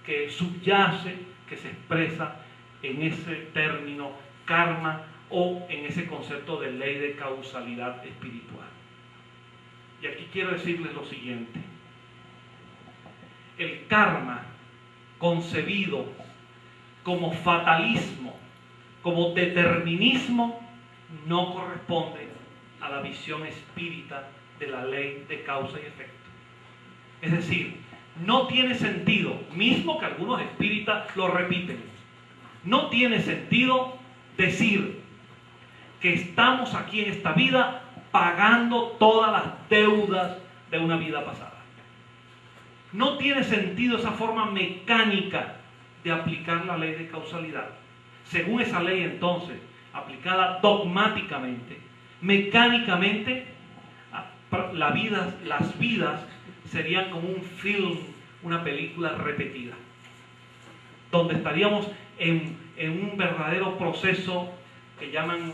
que subyace, que se expresa en ese término karma o en ese concepto de ley de causalidad espiritual. Y aquí quiero decirles lo siguiente: el karma concebido como fatalismo, como determinismo, no corresponde a la visión espírita de la ley de causa y efecto. Es decir, no tiene sentido, mismo que algunos espíritas lo repiten, no tiene sentido decir que estamos aquí en esta vida pagando todas las deudas de una vida pasada. No tiene sentido esa forma mecánica de aplicar la ley de causalidad. Según esa ley, entonces, aplicada dogmáticamente, mecánicamente, las vidas serían como un film, una película repetida, donde estaríamos en un verdadero proceso que llaman,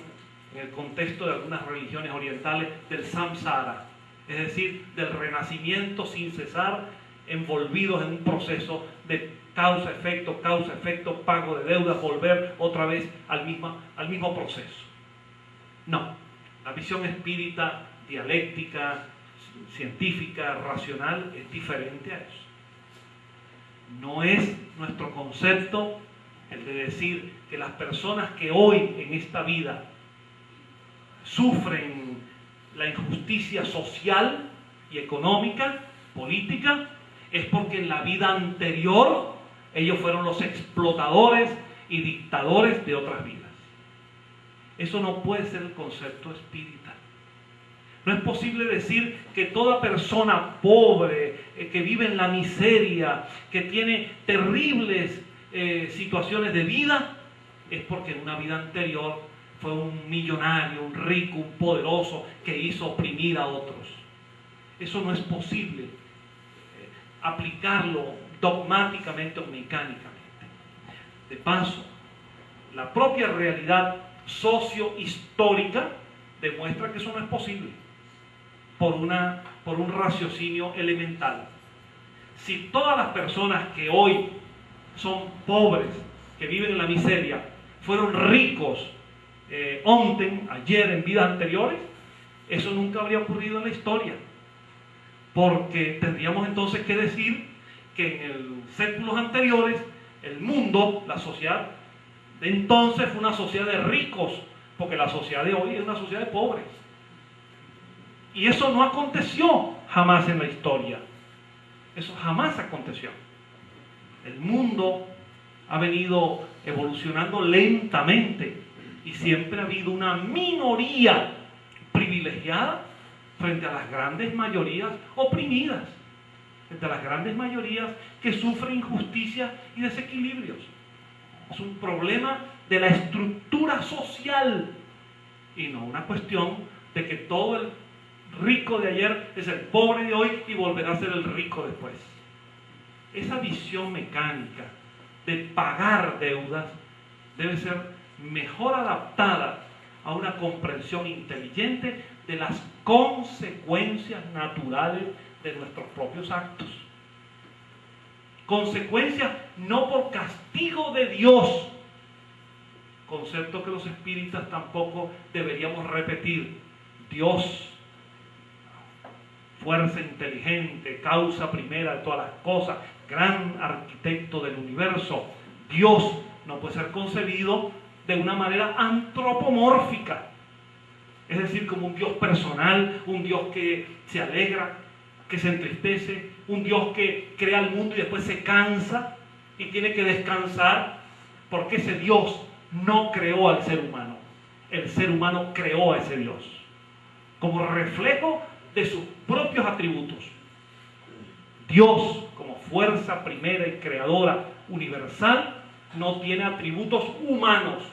en el contexto de algunas religiones orientales, del samsara, es decir, del renacimiento sin cesar, envolvidos en un proceso de causa-efecto, pago de deudas, volver otra vez al mismo proceso. No, la visión espírita, dialéctica, científica, racional, es diferente a eso. No es nuestro concepto el de decir que las personas que hoy en esta vida sufren la injusticia social y económica, política, es porque en la vida anterior ellos fueron los explotadores y dictadores de otras vidas. Eso no puede ser el concepto espírita. No es posible decir que toda persona pobre, que vive en la miseria, que tiene terribles situaciones de vida, es porque en una vida anterior fue un millonario, un rico, un poderoso que hizo oprimir a otros. Eso no es posible aplicarlo dogmáticamente o mecánicamente. De paso, la propia realidad sociohistórica demuestra que eso no es posible por un raciocinio elemental. Si todas las personas que hoy son pobres, que viven en la miseria, fueron ricos ayer, en vidas anteriores, eso nunca habría ocurrido en la historia. Porque tendríamos entonces que decir que en séculos anteriores el mundo, la sociedad de entonces fue una sociedad de ricos, porque la sociedad de hoy es una sociedad de pobres. Y eso no aconteció jamás en la historia. Eso jamás aconteció. El mundo ha venido evolucionando lentamente y siempre ha habido una minoría privilegiada frente a las grandes mayorías oprimidas, frente a las grandes mayorías que sufren injusticias y desequilibrios. Es un problema de la estructura social y no una cuestión de que todo el rico de ayer es el pobre de hoy y volverá a ser el rico después. Esa visión mecánica de pagar deudas debe ser mejor adaptada a una comprensión inteligente de las consecuencias naturales de nuestros propios actos. Consecuencias no por castigo de Dios, concepto que los espíritas tampoco deberíamos repetir. Dios, fuerza inteligente, causa primera de todas las cosas, gran arquitecto del universo. Dios no puede ser concebido de una manera antropomórfica, es decir, como un Dios personal, un Dios que se alegra, que se entristece, un Dios que crea el mundo y después se cansa y tiene que descansar, porque ese Dios no creó al ser humano. El ser humano creó a ese Dios como reflejo de sus propios atributos. Dios, como fuerza primera y creadora universal, no tiene atributos humanos.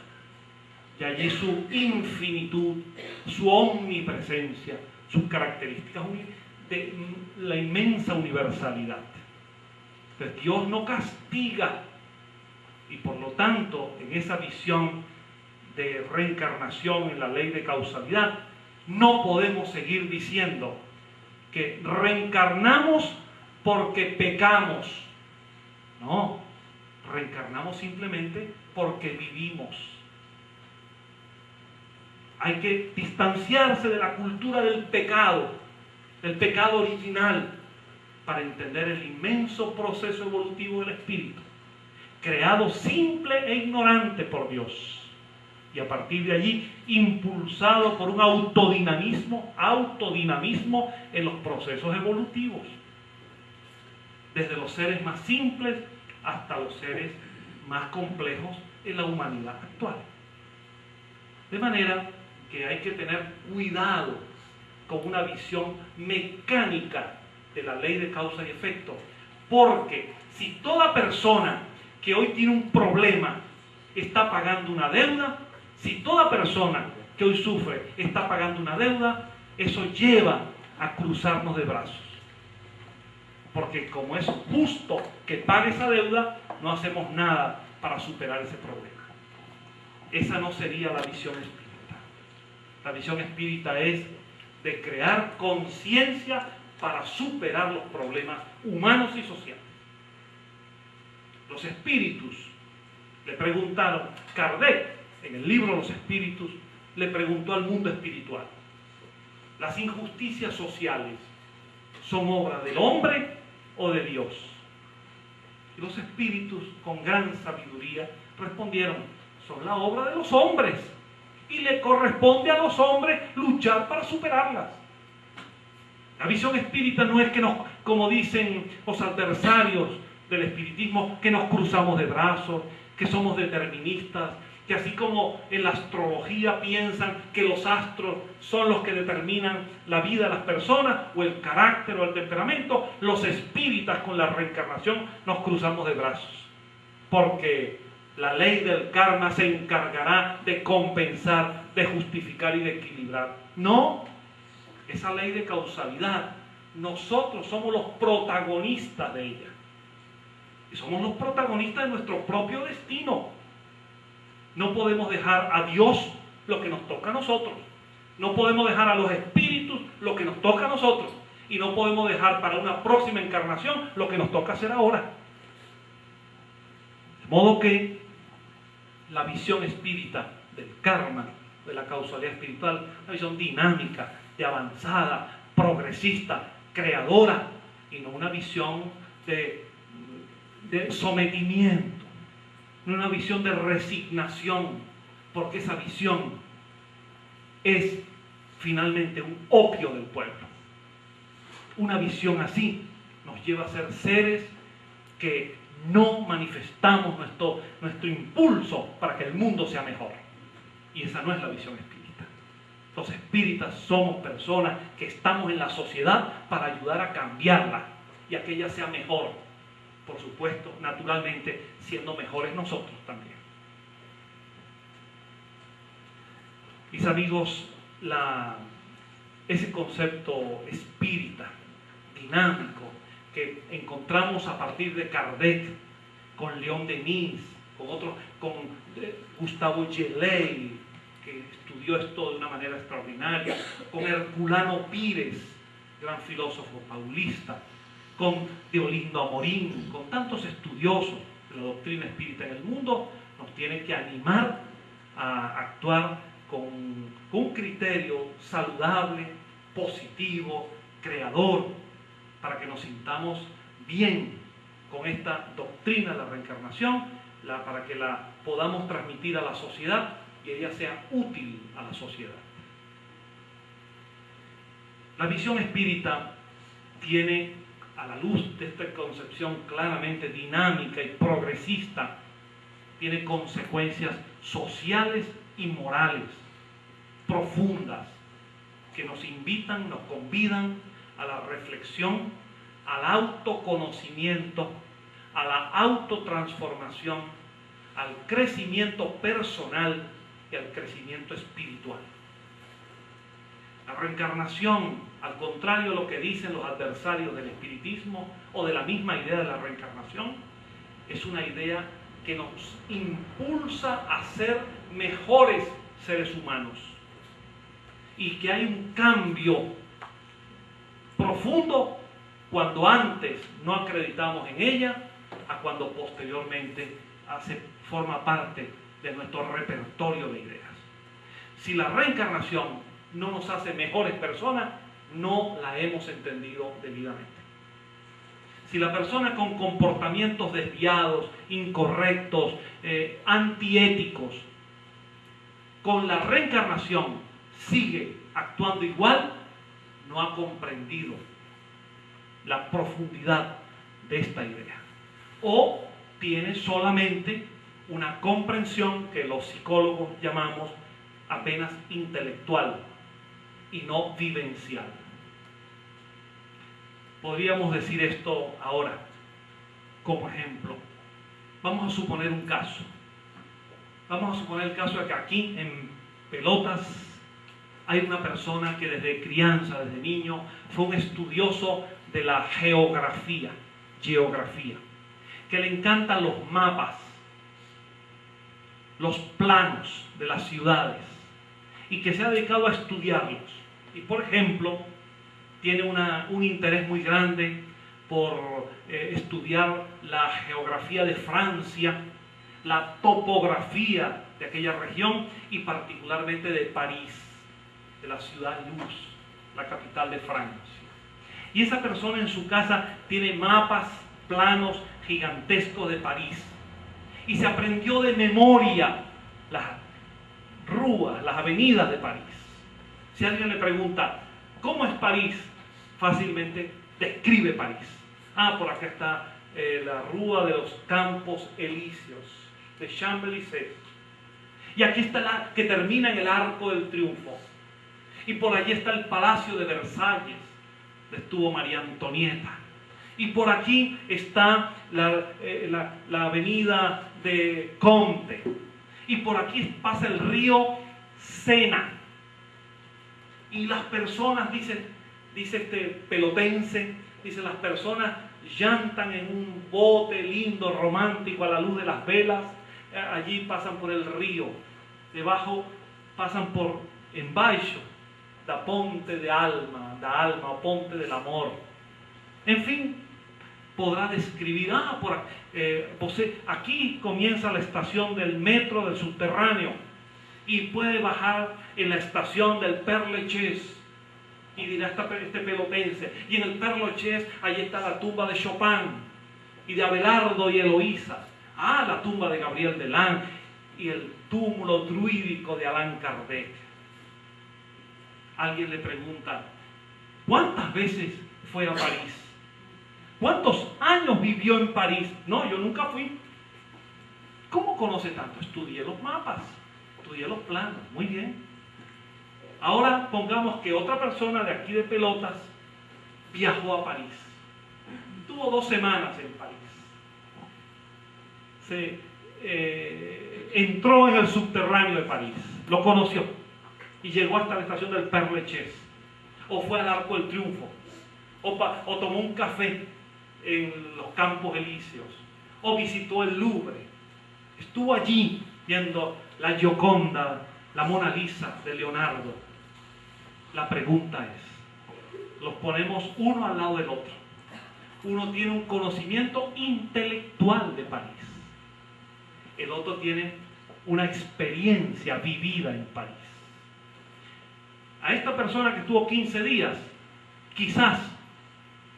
Y allí su infinitud, su omnipresencia, sus características de la inmensa universalidad. Entonces Dios no castiga, y por lo tanto en esa visión de reencarnación en la ley de causalidad no podemos seguir diciendo que reencarnamos porque pecamos. No, reencarnamos simplemente porque vivimos. Hay que distanciarse de la cultura del pecado original, para entender el inmenso proceso evolutivo del espíritu, creado simple e ignorante por Dios, y a partir de allí impulsado por un autodinamismo en los procesos evolutivos, desde los seres más simples hasta los seres más complejos en la humanidad actual. De manera que hay que tener cuidado con una visión mecánica de la ley de causa y efecto, porque si toda persona que hoy tiene un problema está pagando una deuda, si toda persona que hoy sufre está pagando una deuda, eso lleva a cruzarnos de brazos, porque como es justo que pague esa deuda, no hacemos nada para superar ese problema. Esa no sería la visión espiritual. La visión espírita es de crear conciencia para superar los problemas humanos y sociales. Los espíritus le preguntaron, Kardec, en el libro Los Espíritus, le preguntó al mundo espiritual: ¿las injusticias sociales son obra del hombre o de Dios? Y los espíritus, con gran sabiduría, respondieron: son la obra de los hombres, y le corresponde a los hombres luchar para superarlas. La visión espírita no es que nos, como dicen los adversarios del espiritismo, que nos cruzamos de brazos, que somos deterministas, que así como en la astrología piensan que los astros son los que determinan la vida de las personas, o el carácter o el temperamento, los espíritas con la reencarnación nos cruzamos de brazos. Porque la ley del karma se encargará de compensar, de justificar y de equilibrar. No, esa ley de causalidad, nosotros somos los protagonistas de ella. Y somos los protagonistas de nuestro propio destino. No podemos dejar a Dios lo que nos toca a nosotros. No podemos dejar a los espíritus lo que nos toca a nosotros. Y no podemos dejar para una próxima encarnación lo que nos toca hacer ahora. De modo que la visión espírita del karma, de la causalidad espiritual, una visión dinámica, de avanzada, progresista, creadora, y no una visión de sometimiento, no una visión de resignación, porque esa visión es finalmente un opio del pueblo. Una visión así nos lleva a ser seres que no manifestamos nuestro impulso para que el mundo sea mejor. Y esa no es la visión espírita. Los espíritas somos personas que estamos en la sociedad para ayudar a cambiarla y a que ella sea mejor. Por supuesto, naturalmente, siendo mejores nosotros también. Mis amigos, ese concepto espírita, dinámico, que encontramos a partir de Kardec, con León Denis, con Gustavo Geley, que estudió esto de una manera extraordinaria, con Herculano Pires, gran filósofo paulista, con Deolindo Amorín, con tantos estudiosos de la doctrina espírita en el mundo, nos tiene que animar a actuar con un criterio saludable, positivo, creador, para que nos sintamos bien con esta doctrina de la reencarnación, para que la podamos transmitir a la sociedad y ella sea útil a la sociedad. La visión espírita tiene, a la luz de esta concepción claramente dinámica y progresista, tiene consecuencias sociales y morales profundas que nos invitan, nos convidan a la reflexión, al autoconocimiento, a la autotransformación, al crecimiento personal y al crecimiento espiritual. La reencarnación, al contrario de lo que dicen los adversarios del espiritismo o de la misma idea de la reencarnación, es una idea que nos impulsa a ser mejores seres humanos y que hay un cambio profundo cuando antes no acreditamos en ella a cuando posteriormente forma parte de nuestro repertorio de ideas. Si la reencarnación no nos hace mejores personas, no la hemos entendido debidamente. Si la persona con comportamientos desviados, incorrectos, antiéticos, con la reencarnación sigue actuando igual, no ha comprendido la profundidad de esta idea. O tiene solamente una comprensión que los psicólogos llamamos apenas intelectual y no vivencial. Podríamos decir esto ahora como ejemplo. Vamos a suponer un caso. Vamos a suponer el caso de que aquí en Pelotas hay una persona que desde crianza, desde niño, fue un estudioso de la geografía, que le encantan los mapas, los planos de las ciudades, y que se ha dedicado a estudiarlos. Y por ejemplo, tiene un interés muy grande por estudiar la geografía de Francia, la topografía de aquella región y particularmente de París, de la ciudad luz, la capital de Francia. Y esa persona en su casa tiene mapas, planos gigantescos de París. Y se aprendió de memoria las ruas, las avenidas de París. Si alguien le pregunta, ¿cómo es París? Fácilmente describe París. Por acá está la Rúa de los Campos Elíseos, de Champs-Élysées. Y aquí está la que termina en el Arco del Triunfo. Y por allí está el Palacio de Versalles, donde estuvo María Antonieta. Y por aquí está la avenida de Conte. Y por aquí pasa el río Sena. Y las personas, dice este pelotense, dice, las personas llantan en un bote lindo, romántico, a la luz de las velas. Allí pasan por el río. Debajo pasan por embaixo da ponte de alma, o ponte del amor. En fin, podrá describir, aquí comienza la estación del metro del subterráneo y puede bajar en la estación del Père Lachaise. Y dirá este pelotense, y en el Père Lachaise allí está la tumba de Chopin y de Abelardo y Eloísa. La tumba de Gabriel Deland y el túmulo druídico de Allan Kardec. Alguien le pregunta, ¿cuántas veces fue a París? ¿Cuántos años vivió en París? No, yo nunca fui. ¿Cómo conoce tanto? Estudié los mapas, estudié los planos. Muy bien. Ahora pongamos que otra persona de aquí de Pelotas viajó a París. Tuvo 2 semanas en París. Entró en el subterráneo de París, lo conoció y llegó hasta la estación del Père Lachaise, o fue al Arco del Triunfo, o tomó un café en los Campos Elíseos, o visitó el Louvre, estuvo allí viendo la Gioconda, la Mona Lisa de Leonardo. La pregunta es, los ponemos uno al lado del otro. Uno tiene un conocimiento intelectual de París, el otro tiene una experiencia vivida en París. A esta persona que estuvo 15 días, quizás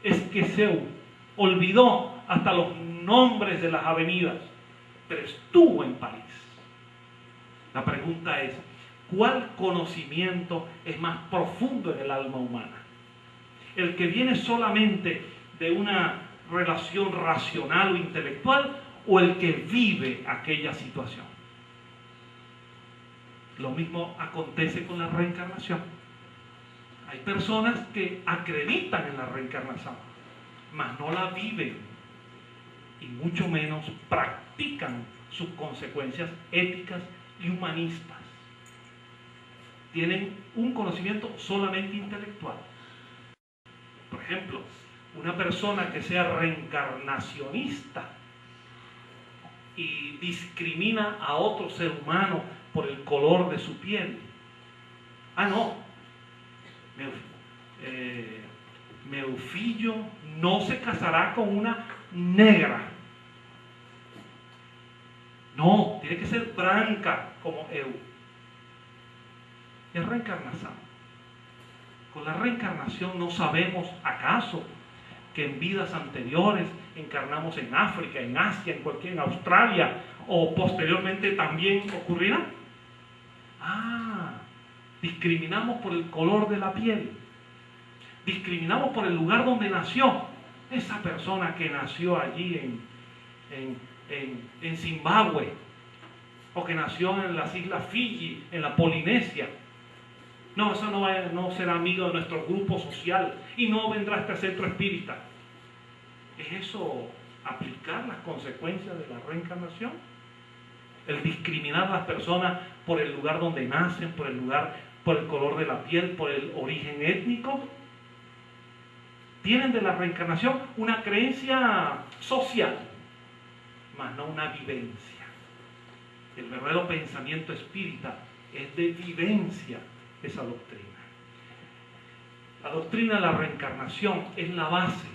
es que se olvidó hasta los nombres de las avenidas, pero estuvo en París. La pregunta es, ¿cuál conocimiento es más profundo en el alma humana? ¿El que viene solamente de una relación racional o intelectual, o el que vive aquella situación? Lo mismo acontece con la reencarnación. Hay personas que acreditan en la reencarnación, mas no la viven y mucho menos practican sus consecuencias éticas y humanistas. Tienen un conocimiento solamente intelectual. Por ejemplo, una persona que sea reencarnacionista y discrimina a otro ser humano por el color de su piel. Meufillo no se casará con una negra. No, tiene que ser blanca como eu. Es reencarnación. Con la reencarnación no sabemos, ¿acaso, que en vidas anteriores encarnamos en África, en Asia, en Australia, o posteriormente también ocurrirá? Discriminamos por el color de la piel, discriminamos por el lugar donde nació. Esa persona que nació allí en Zimbabue, o que nació en las islas Fiji, en la Polinesia, no, eso no será amigo de nuestro grupo social y no vendrá a este centro espírita. ¿Es eso aplicar las consecuencias de la reencarnación? El discriminar a las personas por el lugar donde nacen, por el color de la piel, por el origen étnico. Tienen de la reencarnación una creencia social, mas no una vivencia. El verdadero pensamiento espírita es de vivencia esa doctrina. La doctrina de la reencarnación es la base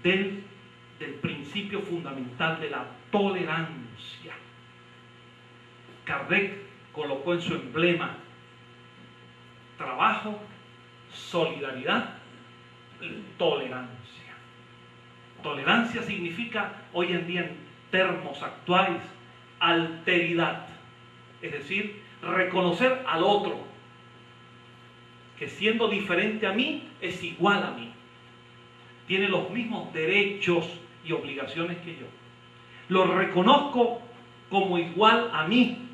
del principio fundamental de la tolerancia. Kardec colocó en su emblema trabajo, solidaridad y tolerancia. Tolerancia significa, hoy en día en términos actuales, alteridad, es decir, reconocer al otro, que siendo diferente a mí, es igual a mí. Tiene los mismos derechos y obligaciones que yo. Lo reconozco como igual a mí,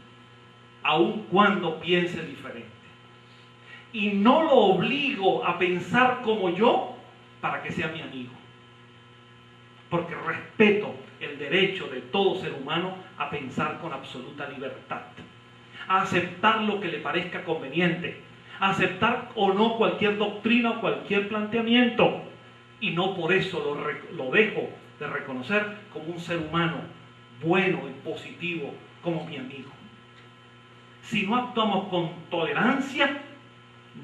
aun cuando piense diferente. Y no lo obligo a pensar como yo para que sea mi amigo. Porque respeto el derecho de todo ser humano a pensar con absoluta libertad, a aceptar lo que le parezca conveniente, a aceptar o no cualquier doctrina o cualquier planteamiento. Y no por eso lo dejo de reconocer como un ser humano bueno y positivo, como mi amigo. Si no actuamos con tolerancia,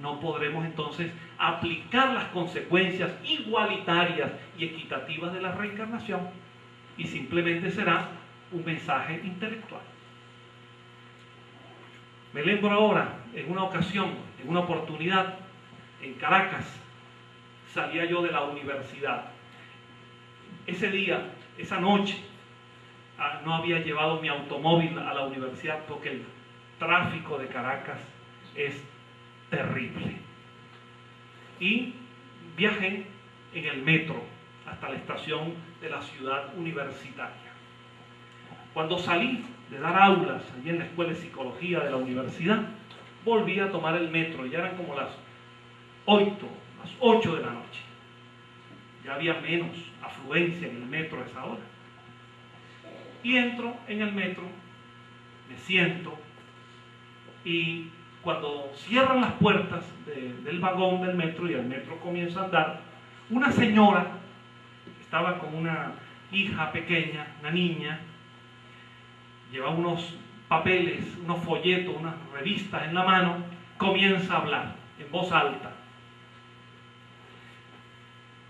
no podremos entonces aplicar las consecuencias igualitarias y equitativas de la reencarnación, y simplemente será un mensaje intelectual. Me lembro ahora, en una ocasión, en una oportunidad, en Caracas, salía yo de la universidad. Ese día, esa noche, no había llevado mi automóvil a la universidad porque el tráfico de Caracas es terrible. Y viajé en el metro hasta la estación de la ciudad universitaria. Cuando salí de dar aulas allí en la escuela de psicología de la universidad, volví a tomar el metro. Ya eran como las 8 de la noche. Ya había menos afluencia en el metro a esa hora. Y entro en el metro, me siento, y cuando cierran las puertas del vagón del metro y el metro comienza a andar, una señora estaba con una hija pequeña, una niña, llevaba unos papeles, unos folletos, unas revistas en la mano, comienza a hablar en voz alta.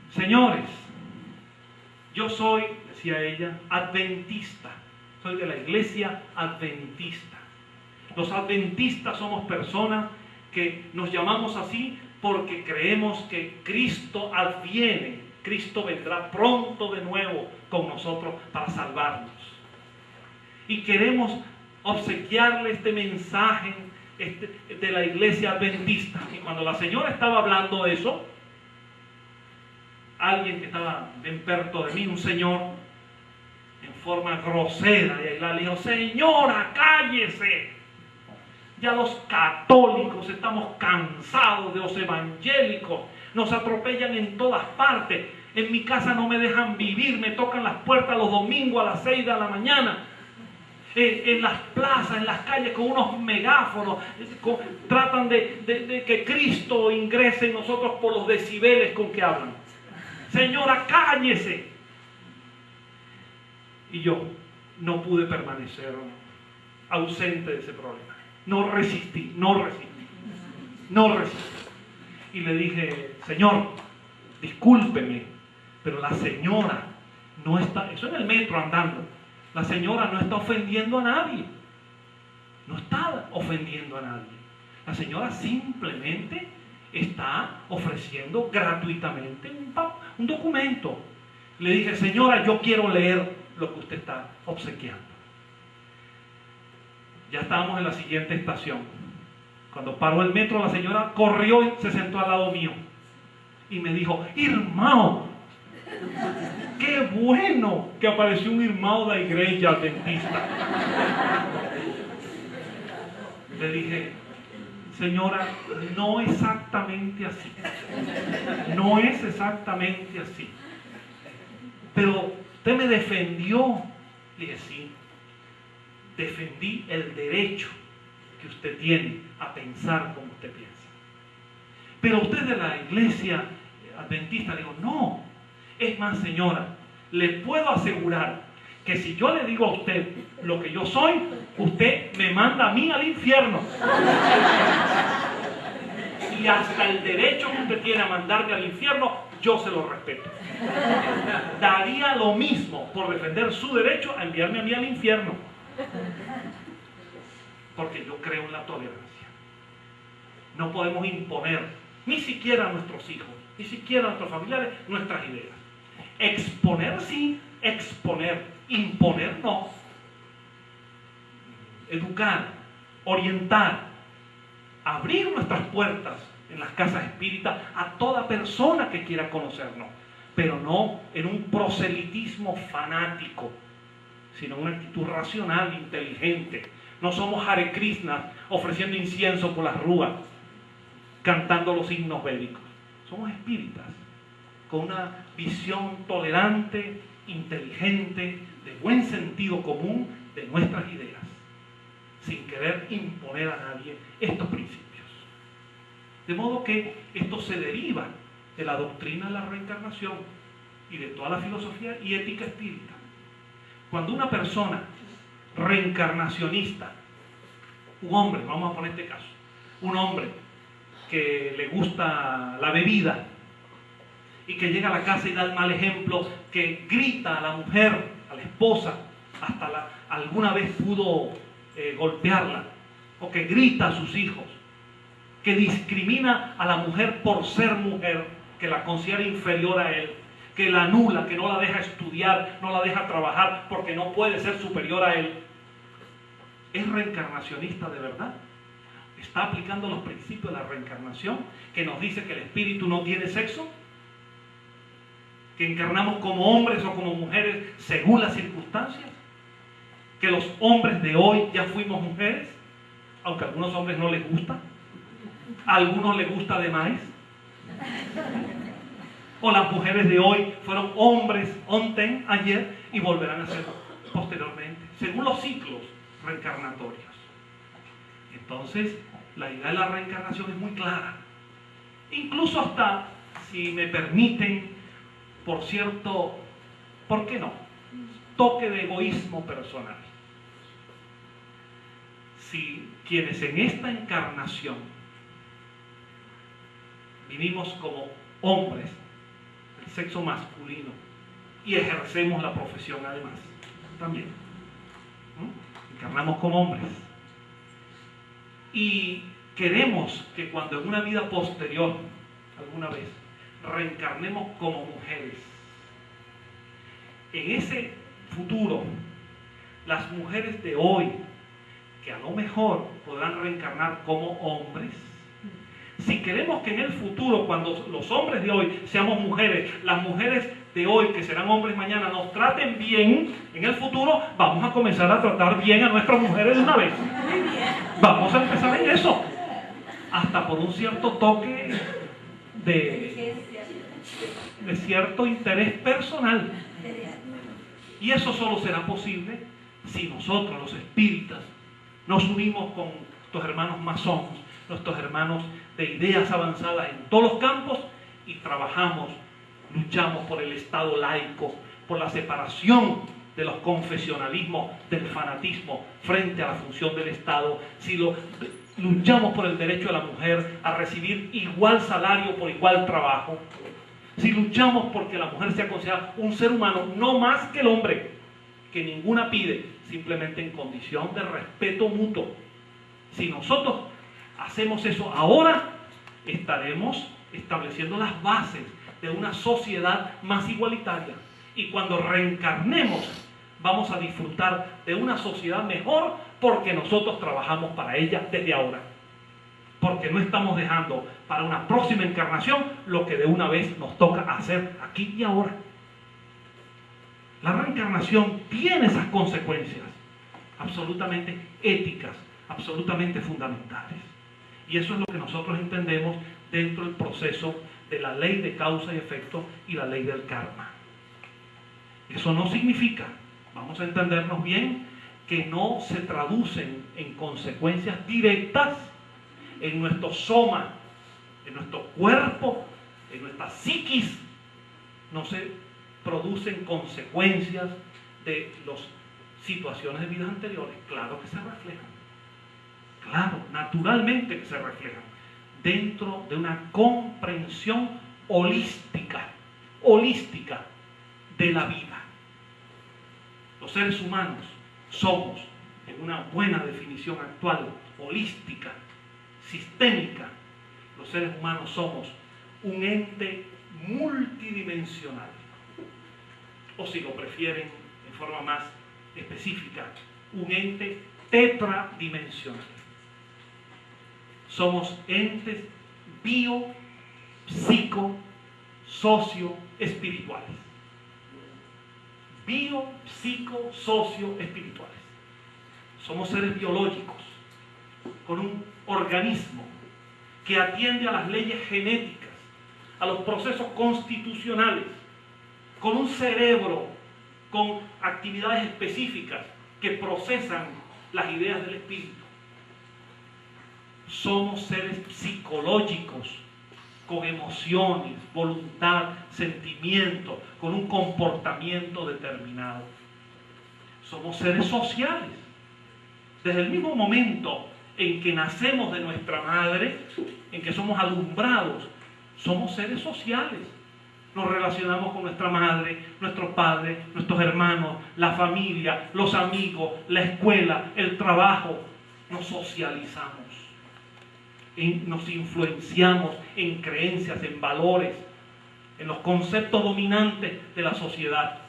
Señores, yo soy, decía ella, adventista, soy de la iglesia adventista. Los adventistas somos personas que nos llamamos así porque creemos que Cristo adviene, Cristo vendrá pronto de nuevo con nosotros para salvarnos. Y queremos obsequiarle este mensaje de la iglesia adventista. Y cuando la señora estaba hablando eso, alguien que estaba bien perto de mí, un señor, en forma grosera, y le dijo: señora, cállese. Ya los católicos estamos cansados de los evangélicos, nos atropellan en todas partes. En mi casa no me dejan vivir, me tocan las puertas los domingos a las 6 de la mañana. En las plazas, en las calles, con unos megáfonos, tratan de que Cristo ingrese en nosotros por los decibeles con que hablan. Señora, cállese. Y yo no pude permanecer ausente de ese problema. No resistí. Y le dije: señor, discúlpeme, pero la señora no está, eso en el metro andando, la señora no está ofendiendo a nadie. No está ofendiendo a nadie. La señora simplemente está ofreciendo gratuitamente un documento. Le dije: señora, yo quiero leer lo que usted está obsequiando. Ya estábamos en la siguiente estación. Cuando paró el metro, la señora corrió y se sentó al lado mío. Y me dijo: hermano, qué bueno que apareció un hermano de la iglesia adventista. Le dije: señora, no exactamente así. No es exactamente así. Pero usted me defendió. Le dije: sí. Defendí el derecho que usted tiene a pensar como usted piensa. Pero usted de la iglesia adventista, digo: no. Es más, señora, le puedo asegurar que si yo le digo a usted lo que yo soy, usted me manda a mí al infierno. Y hasta el derecho que usted tiene a mandarme al infierno, yo se lo respeto. Daría lo mismo por defender su derecho a enviarme a mí al infierno. Porque yo creo en la tolerancia. No podemos imponer, ni siquiera a nuestros hijos, ni siquiera a nuestros familiares, nuestras ideas. Exponer sí, exponer. Imponer no. Educar, orientar, abrir nuestras puertas en las casas espíritas a toda persona que quiera conocernos, pero no en un proselitismo fanático, sino una actitud racional, inteligente, No somos Hare Krishna ofreciendo incienso por las rúas, cantando los himnos védicos. Somos espíritas con una visión tolerante, inteligente, de buen sentido común de nuestras ideas, sin querer imponer a nadie estos principios. De modo que esto se deriva de la doctrina de la reencarnación y de toda la filosofía y ética espírita. Cuando una persona reencarnacionista, un hombre, vamos a poner este caso, un hombre que le gusta la bebida y que llega a la casa y da el mal ejemplo, que grita a la mujer, a la esposa, hasta alguna vez pudo golpearla, o que grita a sus hijos, que discrimina a la mujer por ser mujer, que la considera inferior a él, que la anula, que no la deja estudiar, no la deja trabajar porque no puede ser superior a él. ¿Es reencarnacionista de verdad? ¿Está aplicando los principios de la reencarnación, que nos dice que el espíritu no tiene sexo? ¿Que encarnamos como hombres o como mujeres según las circunstancias? ¿Que los hombres de hoy ya fuimos mujeres? Aunque a algunos hombres no les gusta. ¿A algunos les gusta de más? O las mujeres de hoy fueron hombres onten ayer y volverán a ser posteriormente, según los ciclos reencarnatorios. Entonces, la idea de la reencarnación es muy clara. Incluso hasta, si me permiten, por cierto, ¿por qué no? Toque de egoísmo personal. Si quienes en esta encarnación vinimos como hombres, el sexo masculino, y ejercemos la profesión además, también, encarnamos como hombres, y queremos que cuando en una vida posterior, alguna vez, reencarnemos como mujeres, en ese futuro, las mujeres de hoy, que a lo mejor podrán reencarnar como hombres, si queremos que en el futuro, cuando los hombres de hoy seamos mujeres, las mujeres de hoy, que serán hombres mañana, nos traten bien, en el futuro vamos a comenzar a tratar bien a nuestras mujeres de una vez. Vamos a empezar en eso. Hasta por un cierto toque de cierto interés personal. Y eso solo será posible si nosotros, los espíritas, nos unimos con nuestros hermanos masones, nuestros hermanos de ideas avanzadas en todos los campos, y trabajamos, luchamos por el Estado laico, por la separación de los confesionalismos, del fanatismo frente a la función del Estado. Si luchamos por el derecho de la mujer a recibir igual salario por igual trabajo, si luchamos porque la mujer sea considerada un ser humano no más que el hombre, que ninguna pide, simplemente en condición de respeto mutuo. Si nosotros hacemos eso ahora, estaremos estableciendo las bases de una sociedad más igualitaria. Y cuando reencarnemos, vamos a disfrutar de una sociedad mejor, porque nosotros trabajamos para ella desde ahora. Porque no estamos dejando para una próxima encarnación lo que de una vez nos toca hacer aquí y ahora. La reencarnación tiene esas consecuencias absolutamente éticas, absolutamente fundamentales. Y eso es lo que nosotros entendemos dentro del proceso de la ley de causa y efecto y la ley del karma. Eso no significa, vamos a entendernos bien, que no se traducen en consecuencias directas en nuestro soma, en nuestro cuerpo, en nuestra psiquis. No se producen consecuencias de las situaciones de vidas anteriores. Claro que se reflejan. Claro, naturalmente que se reflejan dentro de una comprensión holística de la vida. Los seres humanos somos, en una buena definición actual, holística, sistémica. Los seres humanos somos un ente multidimensional, o si lo prefieren en forma más específica, un ente tetradimensional. Somos entes bio, psico, socio, espirituales. Bio, psico, socio, espirituales. Somos seres biológicos, con un organismo que atiende a las leyes genéticas, a los procesos constitucionales, con un cerebro con actividades específicas que procesan las ideas del espíritu. Somos seres psicológicos, con emociones, voluntad, sentimientos, con un comportamiento determinado. Somos seres sociales. Desde el mismo momento en que nacemos de nuestra madre, en que somos alumbrados, somos seres sociales. Nos relacionamos con nuestra madre, nuestros padres, nuestros hermanos, la familia, los amigos, la escuela, el trabajo. Nos socializamos, nos influenciamos en creencias, en valores, en los conceptos dominantes de la sociedad,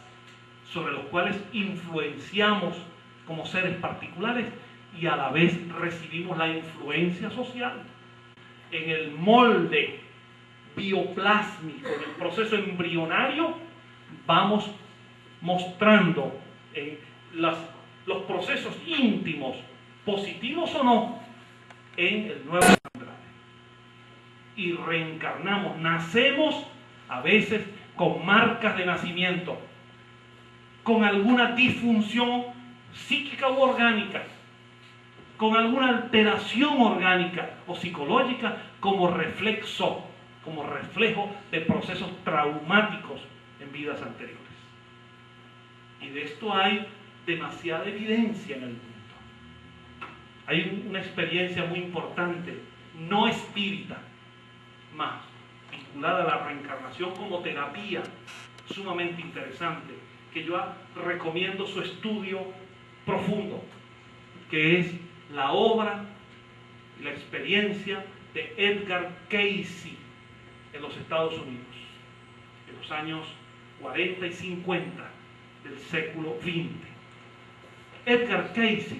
sobre los cuales influenciamos como seres particulares y a la vez recibimos la influencia social. En el molde bioplásmico del proceso embrionario vamos mostrando los procesos íntimos, positivos o no, en el nuevo Andrade. Y reencarnamos, nacemos a veces con marcas de nacimiento, con alguna disfunción psíquica u orgánica, con alguna alteración orgánica o psicológica como reflejo de procesos traumáticos en vidas anteriores. Y de esto hay demasiada evidencia en el mundo. Hay una experiencia muy importante, no espírita, más vinculada a la reencarnación como terapia, sumamente interesante, que yo recomiendo su estudio profundo, que es la obra y la experiencia de Edgar Cayce en los Estados Unidos, en los años 40 y 50 del século XX. Edgar Cayce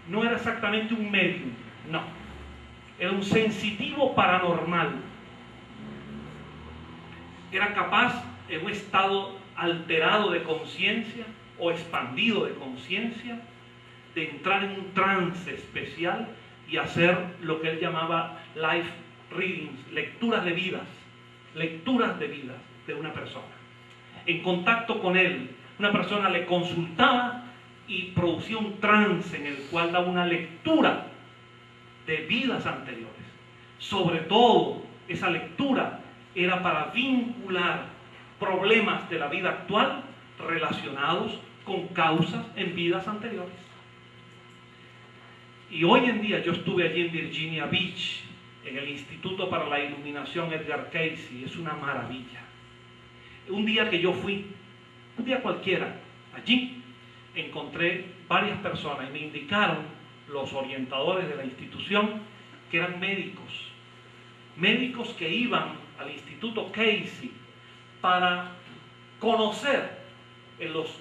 no era exactamente un medium, no. Era un sensitivo paranormal. Era capaz, en un estado alterado de conciencia o expandido de conciencia, de entrar en un trance especial y hacer lo que él llamaba life readings, lecturas de vidas de una persona. En contacto con él, una persona le consultaba y producía un trance en el cual daba una lectura de vidas anteriores. Sobre todo, esa lectura era para vincular problemas de la vida actual relacionados con causas en vidas anteriores. Y hoy en día, yo estuve allí en Virginia Beach, en el Instituto para la Iluminación Edgar Cayce, es una maravilla. Un día que yo fui, un día cualquiera, allí encontré varias personas y me indicaron los orientadores de la institución que eran médicos que iban al Instituto Cayce para conocer en los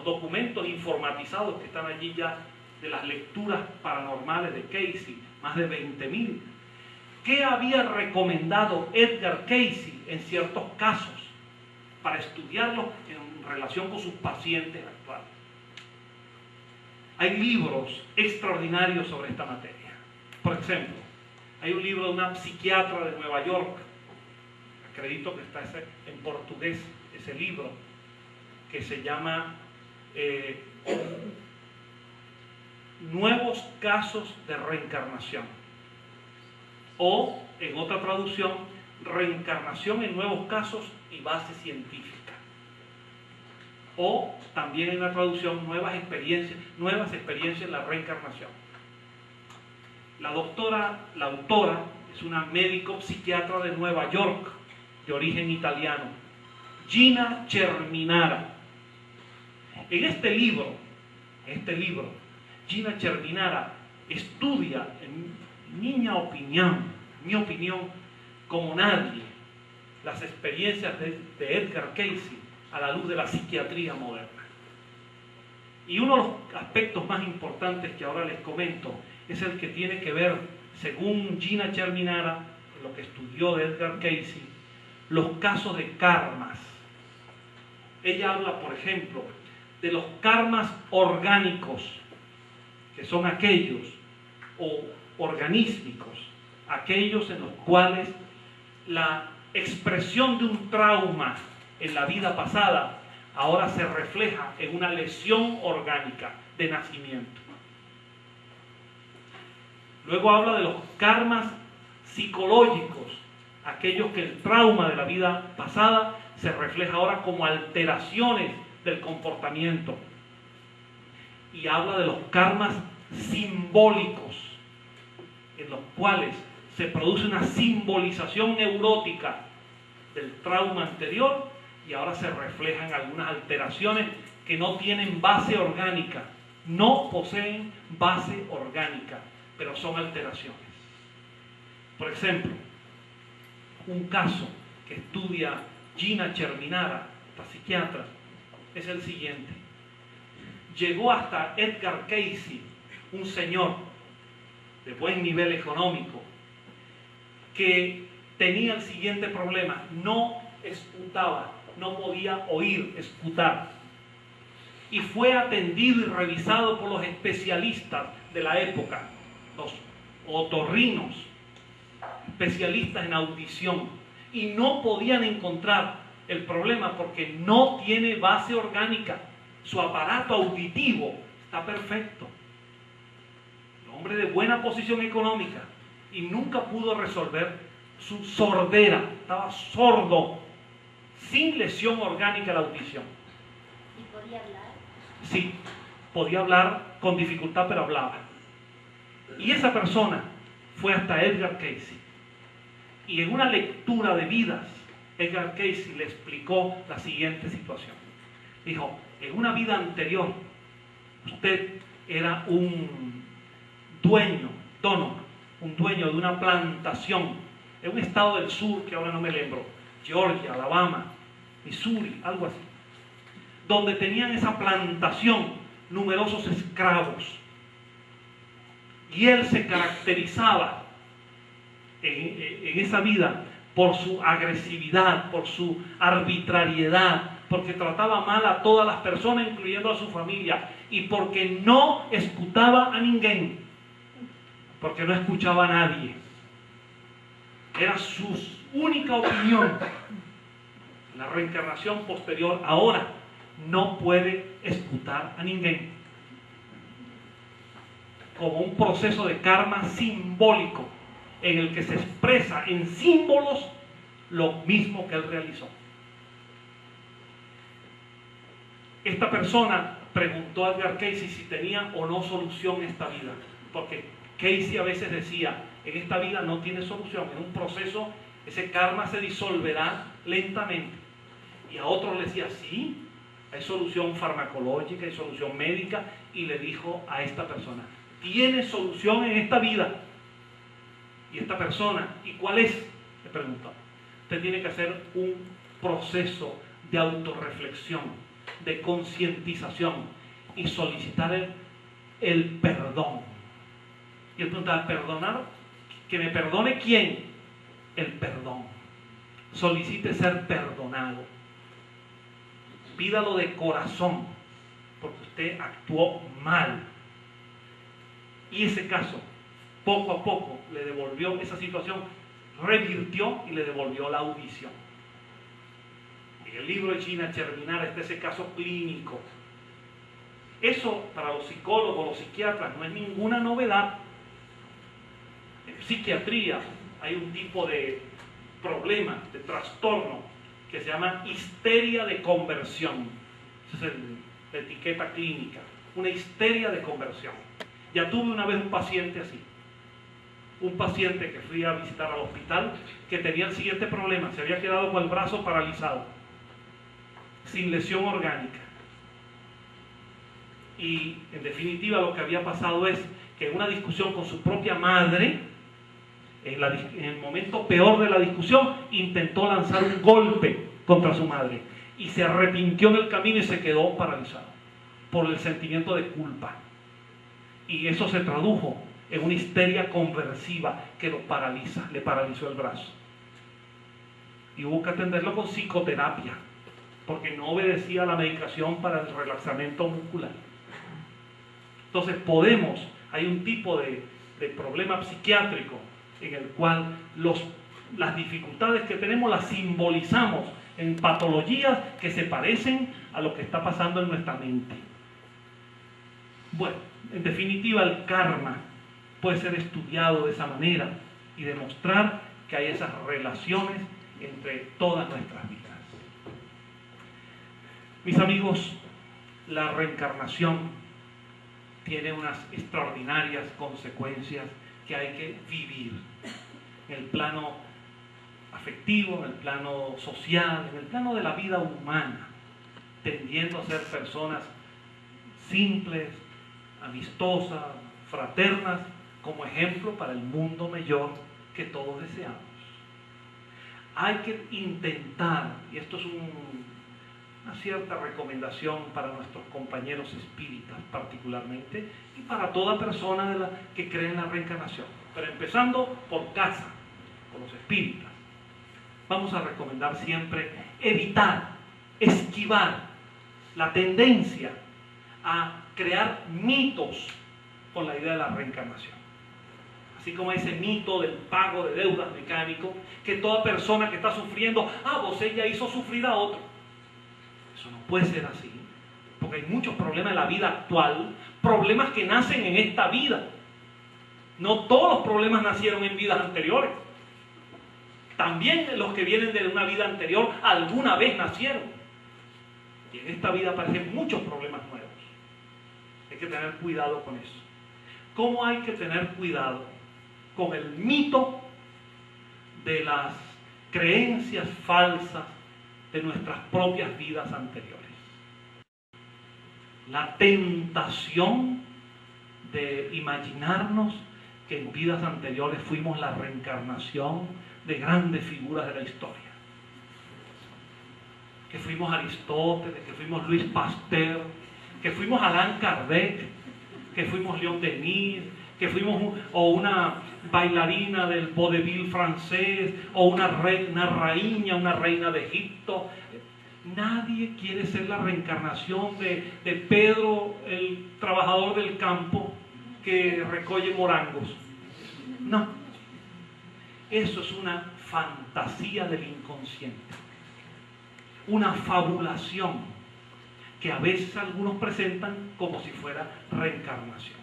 documentos informatizados que están allí ya de las lecturas paranormales de Cayce, más de 20.000, qué había recomendado Edgar Cayce en ciertos casos para estudiarlos en relación con sus pacientes actuales. Hay libros extraordinarios sobre esta materia. Por ejemplo, hay un libro de una psiquiatra de Nueva York, acredito que está en portugués ese libro, que se llama Nuevos casos de reencarnación, o en otra traducción, Reencarnación en nuevos casos y base científica, o también en la traducción nuevas experiencias en la reencarnación. La autora es una médico psiquiatra de Nueva York, de origen italiano, Gina Cerminara. En este libro, Gina Cerminara estudia, en mi opinión, como nadie, las experiencias de Edgar Cayce a la luz de la psiquiatría moderna. Y uno de los aspectos más importantes que ahora les comento es el que tiene que ver, según Gina Cerminara, lo que estudió de Edgar Cayce, los casos de karmas. Ella habla, por ejemplo, de los karmas orgánicos que son aquellos o organísmicos, aquellos en los cuales la expresión de un trauma en la vida pasada ahora se refleja en una lesión orgánica de nacimiento. Luego habla de los karmas psicológicos, aquellos que el trauma de la vida pasada se refleja ahora como alteraciones del comportamiento. Y habla de los karmas simbólicos, en los cuales se produce una simbolización neurótica del trauma anterior y ahora se reflejan algunas alteraciones que no tienen base orgánica, no poseen base orgánica, pero son alteraciones. Por ejemplo, un caso que estudia Gina Cherminara, esta psiquiatra, es el siguiente. Llegó hasta Edgar Cayce, un señor de buen nivel económico, que tenía el siguiente problema: no escutaba, no podía oír, escutar. Y fue atendido y revisado por los especialistas de la época, los otorrinos, especialistas en audición, y no podían encontrar el problema porque no tiene base orgánica. Su aparato auditivo está perfecto. Un hombre de buena posición económica, y nunca pudo resolver su sordera. Estaba sordo, sin lesión orgánica de la audición. ¿Y podía hablar? Sí, podía hablar con dificultad, pero hablaba. Y esa persona fue hasta Edgar Cayce. Y en una lectura de vidas, Edgar Cayce le explicó la siguiente situación. Dijo: en una vida anterior, usted era un dueño, un dueño de una plantación en un estado del sur que ahora no me lembro, Georgia, Alabama, Missouri, algo así, donde tenían esa plantación numerosos esclavos. Y él se caracterizaba en esa vida por su agresividad, por su arbitrariedad, porque trataba mal a todas las personas, incluyendo a su familia, y porque no escuchaba a ninguém, porque no escuchaba a nadie. Era su única opinión. La reencarnación posterior ahora no puede escuchar a ninguém, como un proceso de karma simbólico en el que se expresa en símbolos lo mismo que él realizó. Esta persona preguntó a Edgar Cayce si tenía o no solución esta vida, porque Cayce a veces decía: en esta vida no tiene solución, en un proceso ese karma se disolverá lentamente. Y a otros le decía: sí, hay solución farmacológica, hay solución médica. Y le dijo a esta persona: tiene solución en esta vida. Y esta persona: ¿y cuál es?, le preguntó. Usted tiene que hacer un proceso de autorreflexión, de concientización y solicitar el perdón. Y él preguntaba: ¿perdonar? ¿Que me perdone quién? El perdón. Solicite ser perdonado. Pídalo de corazón, porque usted actuó mal. Y ese caso, poco a poco, le devolvió esa situación, revirtió y le devolvió la audición. En el libro de Gina Cherminara está ese caso clínico. Eso para los psicólogos, los psiquiatras, no es ninguna novedad. En psiquiatría hay un tipo de problema, de trastorno, que se llama histeria de conversión. Esa es la etiqueta clínica, una histeria de conversión. Ya tuve una vez un paciente así. Un paciente que fui a visitar al hospital, que tenía el siguiente problema: se había quedado con el brazo paralizado, sin lesión orgánica. Y en definitiva lo que había pasado es que en una discusión con su propia madre, en el momento peor de la discusión, intentó lanzar un golpe contra su madre y se arrepintió en el camino y se quedó paralizado por el sentimiento de culpa. Y eso se tradujo en una histeria conversiva que lo paraliza, le paralizó el brazo. Y hubo que atenderlo con psicoterapia, porque no obedecía a la medicación para el relaxamiento muscular. Entonces hay un tipo de problema psiquiátrico en el cual las dificultades que tenemos las simbolizamos en patologías que se parecen a lo que está pasando en nuestra mente. Bueno, en definitiva, el karma puede ser estudiado de esa manera y demostrar que hay esas relaciones entre todas nuestras vidas. Mis amigos, la reencarnación tiene unas extraordinarias consecuencias que hay que vivir en el plano afectivo, en el plano social, en el plano de la vida humana, tendiendo a ser personas simples, amistosas, fraternas, como ejemplo para el mundo mejor que todos deseamos. Hay que intentar, y esto es una cierta recomendación para nuestros compañeros espíritas particularmente, y para toda persona que cree en la reencarnación, pero empezando por casa, por los espíritas, vamos a recomendar siempre evitar, esquivar la tendencia a crear mitos con la idea de la reencarnación. Así como ese mito del pago de deudas mecánico, que toda persona que está sufriendo, vos ella hizo sufrir a otro. Eso no puede ser así, porque hay muchos problemas en la vida actual, problemas que nacen en esta vida. No todos los problemas nacieron en vidas anteriores. También los que vienen de una vida anterior alguna vez nacieron. Y en esta vida aparecen muchos problemas nuevos. Hay que tener cuidado con eso. ¿Cómo hay que tener cuidado con el mito de las creencias falsas de nuestras propias vidas anteriores? La tentación de imaginarnos que en vidas anteriores fuimos la reencarnación de grandes figuras de la historia. Que fuimos Aristóteles, que fuimos Luis Pasteur, que fuimos Allan Kardec, que fuimos León Denis, que fuimos una bailarina del vodevil francés, o una reina de Egipto. Nadie quiere ser la reencarnación de Pedro, el trabajador del campo que recoge morangos. No. Eso es una fantasía del inconsciente. Una fabulación que a veces algunos presentan como si fuera reencarnación.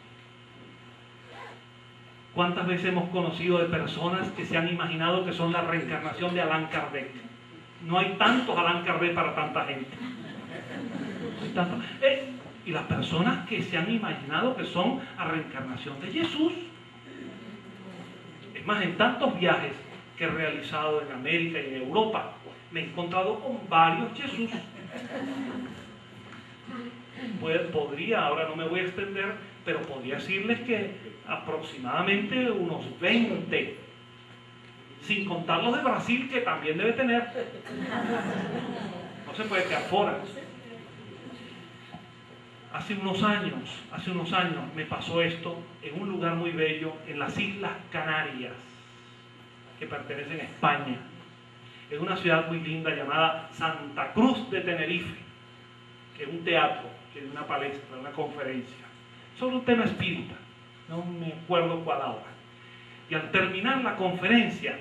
¿Cuántas veces hemos conocido de personas que se han imaginado que son la reencarnación de Allan Kardec? No hay tantos Allan Kardec para tanta gente. No hay tantos. Y las personas que se han imaginado que son la reencarnación de Jesús. Es más, en tantos viajes que he realizado en América y en Europa, me he encontrado con varios Jesús. Podría, ahora no me voy a extender, pero podría decirles que aproximadamente unos 20, sin contar los de Brasil, que también debe tener. No se puede quedar fuera. Hace unos años me pasó esto en un lugar muy bello, en las Islas Canarias, que pertenecen a España. Es una ciudad muy linda llamada Santa Cruz de Tenerife, que es un teatro, que es una palestra, una conferencia, sobre un tema espírita, no me acuerdo cuál ahora. Y al terminar la conferencia,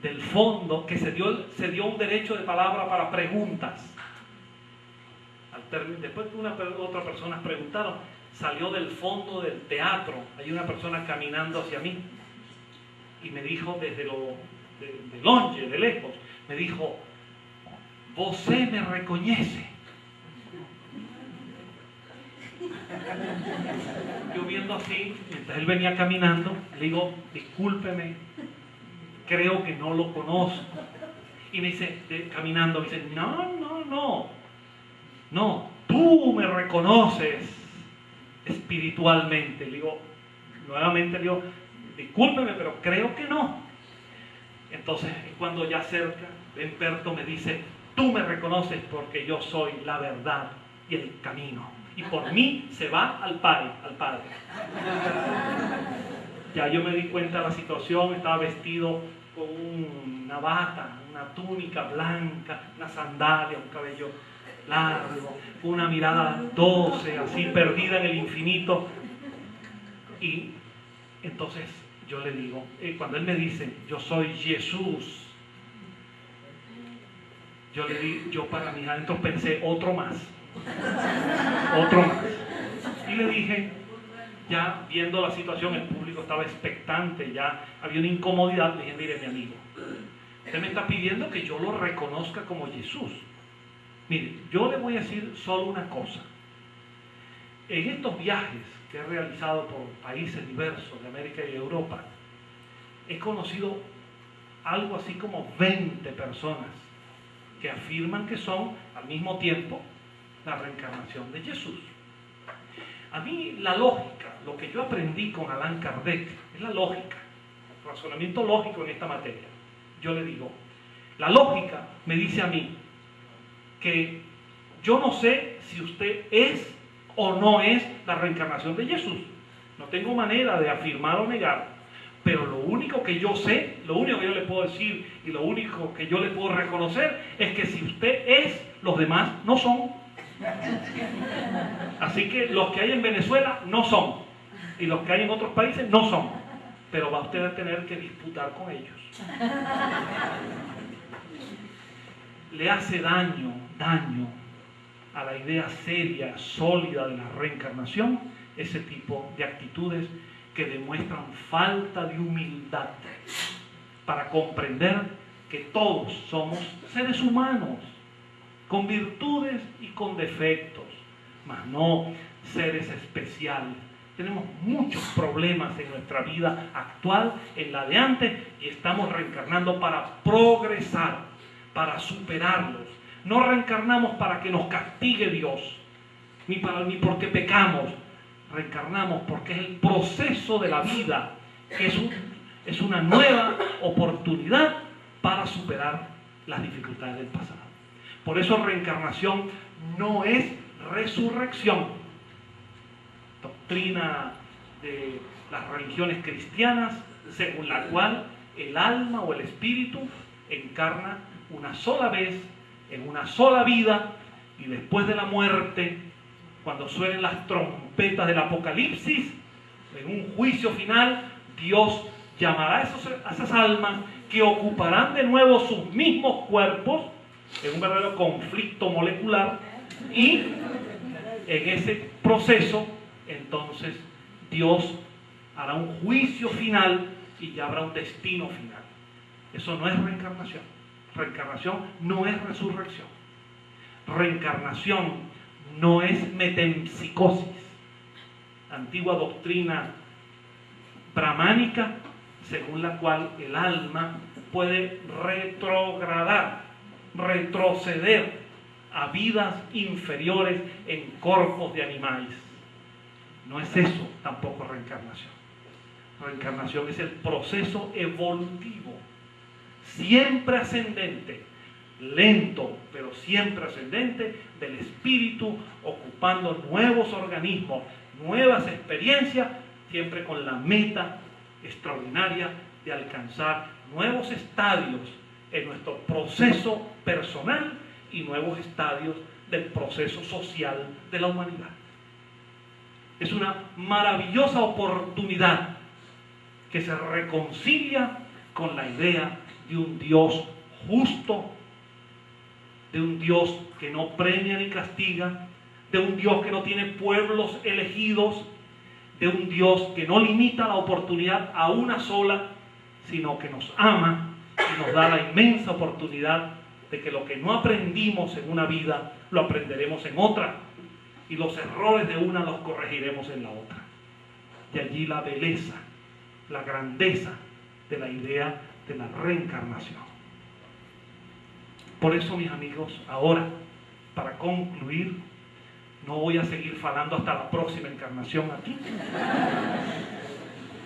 del fondo, que se dio un derecho de palabra para preguntas. Después que otra persona preguntaron, salió del fondo del teatro, hay una persona caminando hacia mí, y me dijo desde de longe, de lejos, me dijo: "Você me reconoce". Yo viendo así, mientras él venía caminando, le digo: "Discúlpeme, creo que no lo conozco". Y me dice, caminando, me dice: no, tú me reconoces espiritualmente. Nuevamente le digo: "Discúlpeme, pero creo que no". Entonces, cuando ya cerca, Benperto me dice: "Tú me reconoces porque yo soy la verdad y el camino. Y por mí se va al Padre. Ya yo me di cuenta de la situación, estaba vestido con una bata, una túnica blanca, una sandalia, un cabello largo, una mirada dulce, así perdida en el infinito. Y entonces yo le digo, cuando él me dice, yo soy Jesús, yo para mis adentros pensé, otro más. Y le dije, ya viendo la situación, el público estaba expectante, ya había una incomodidad, le dije, mire mi amigo, usted me está pidiendo que yo lo reconozca como Jesús. Mire, yo le voy a decir solo una cosa. En estos viajes que he realizado por países diversos de América y Europa, he conocido algo así como 20 personas que afirman que son al mismo tiempo la reencarnación de Jesús. A mí la lógica, lo que yo aprendí con Allan Kardec, es la lógica, razonamiento lógico en esta materia. Yo le digo, la lógica me dice a mí que yo no sé si usted es o no es la reencarnación de Jesús. No tengo manera de afirmar o negar, pero lo único que yo sé, lo único que yo le puedo decir y lo único que yo le puedo reconocer es que si usted es, los demás no son. Así que los que hay en Venezuela no son, y los que hay en otros países no son, pero va usted a tener que disputar con ellos. Le hace daño a la idea seria, sólida de la reencarnación, ese tipo de actitudes que demuestran falta de humildad para comprender que todos somos seres humanos, con virtudes y con defectos, mas no seres especiales. Tenemos muchos problemas en nuestra vida actual, en la de antes, y estamos reencarnando para progresar, para superarlos. No reencarnamos para que nos castigue Dios, ni porque pecamos. Reencarnamos porque es el proceso de la vida, que es una nueva oportunidad para superar las dificultades del pasado. Por eso reencarnación no es resurrección. Doctrina de las religiones cristianas, según la cual el alma o el espíritu encarna una sola vez, en una sola vida, y después de la muerte, cuando suenen las trompetas del Apocalipsis, en un juicio final, Dios llamará a esas almas que ocuparán de nuevo sus mismos cuerpos en un verdadero conflicto molecular, y en ese proceso entonces Dios hará un juicio final y ya habrá un destino final. Eso no es reencarnación. Reencarnación no es resurrección. Reencarnación no es metempsicosis, antigua doctrina brahmánica según la cual el alma puede retroceder a vidas inferiores en cuerpos de animales. No es eso tampoco reencarnación. Reencarnación es el proceso evolutivo, siempre ascendente, lento, pero siempre ascendente, del espíritu, ocupando nuevos organismos, nuevas experiencias, siempre con la meta extraordinaria de alcanzar nuevos estadios en nuestro proceso personal y nuevos estadios del proceso social de la humanidad. Es una maravillosa oportunidad que se reconcilia con la idea de un Dios justo, de un Dios que no premia ni castiga, de un Dios que no tiene pueblos elegidos, de un Dios que no limita la oportunidad a una sola, sino que nos ama y nos da la inmensa oportunidad de que lo que no aprendimos en una vida, lo aprenderemos en otra, y los errores de una los corregiremos en la otra. De allí la belleza, la grandeza de la idea de la reencarnación. Por eso, mis amigos, ahora, para concluir, no voy a seguir falando hasta la próxima encarnación aquí.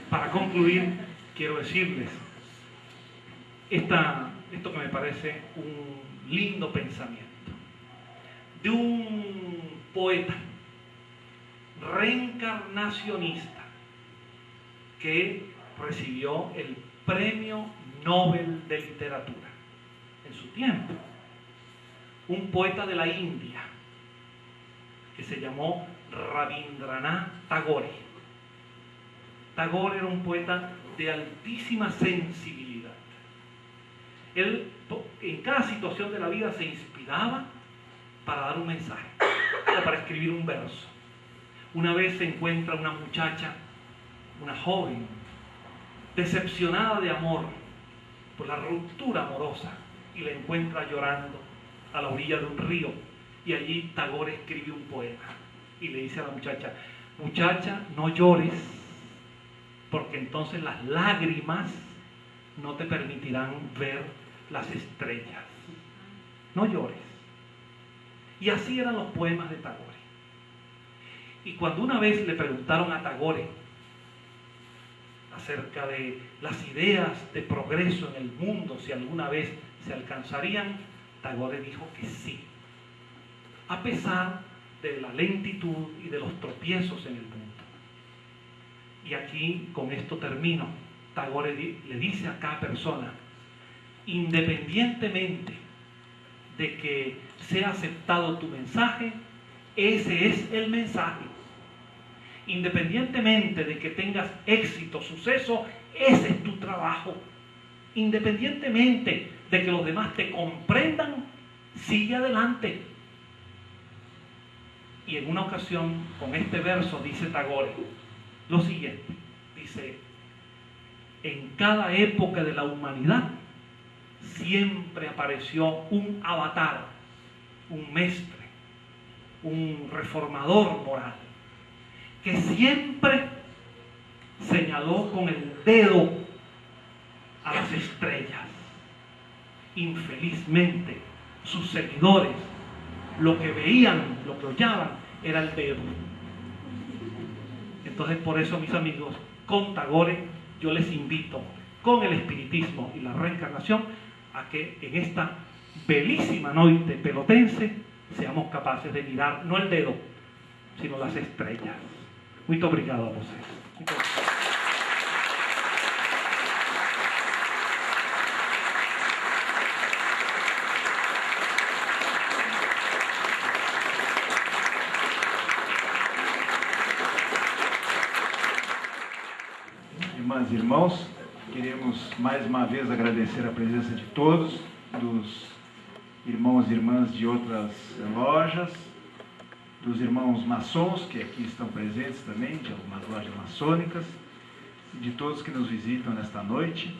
Para concluir, quiero decirles esto que me parece un lindo pensamiento de un poeta reencarnacionista que recibió el Premio Nobel de Literatura en su tiempo. un poeta de la India que se llamó Rabindranath Tagore. Tagore era un poeta de altísima sensibilidad. Él en cada situación de la vida se inspiraba para dar un mensaje o para escribir un verso. Una vez se encuentra una muchacha, una joven, decepcionada de amor por la ruptura amorosa, y la encuentra llorando a la orilla de un río, y allí Tagore escribe un poema y le dice a la muchacha: muchacha, no llores, porque entonces las lágrimas no te permitirán ver las estrellas. No llores. Y así eran los poemas de Tagore. Y cuando una vez le preguntaron a Tagore acerca de las ideas de progreso en el mundo, si alguna vez se alcanzarían, Tagore dijo que sí, a pesar de la lentitud y de los tropiezos en el mundo. Y aquí con esto termino. Tagore le dice a cada persona: independientemente de que sea aceptado tu mensaje, ese es el mensaje. Independientemente de que tengas éxito, suceso, ese es tu trabajo. Independientemente de que los demás te comprendan, sigue adelante. Y en una ocasión, con este verso, dice Tagore lo siguiente. Dice: en cada época de la humanidad siempre apareció un avatar, un mestre, un reformador moral, que siempre señaló con el dedo a las estrellas. Infelizmente, sus seguidores lo que veían, lo que ollaban, era el dedo. Entonces, por eso, mis amigos, con Tagore yo les invito, con el espiritismo y la reencarnación, a que en esta belísima noche pelotense seamos capaces de mirar no el dedo, sino las estrellas. Muito obrigado a vocês. Muito obrigado. Irmãs e irmãos, queremos mais uma vez agradecer a presença de todos, dos irmãos e irmãs de outras lojas, dos irmãos maçons que aqui estão presentes também, de algumas lojas maçônicas, e de todos que nos visitam nesta noite.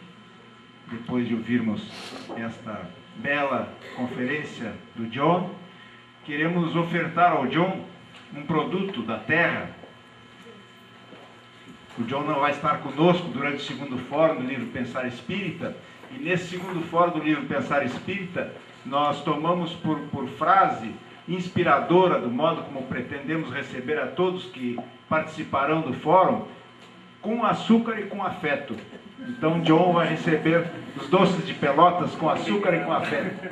Depois de ouvirmos esta bela conferência do John, queremos ofertar ao John um produto da terra. O John não vai estar conosco durante o segundo fórum do livro Pensar Espírita, e nesse segundo fórum do livro Pensar Espírita, nós tomamos por frase inspiradora do modo como pretendemos receber a todos que participarão do fórum: com açúcar e com afeto. Então John vai receber os doces de Pelotas com açúcar e com afeto.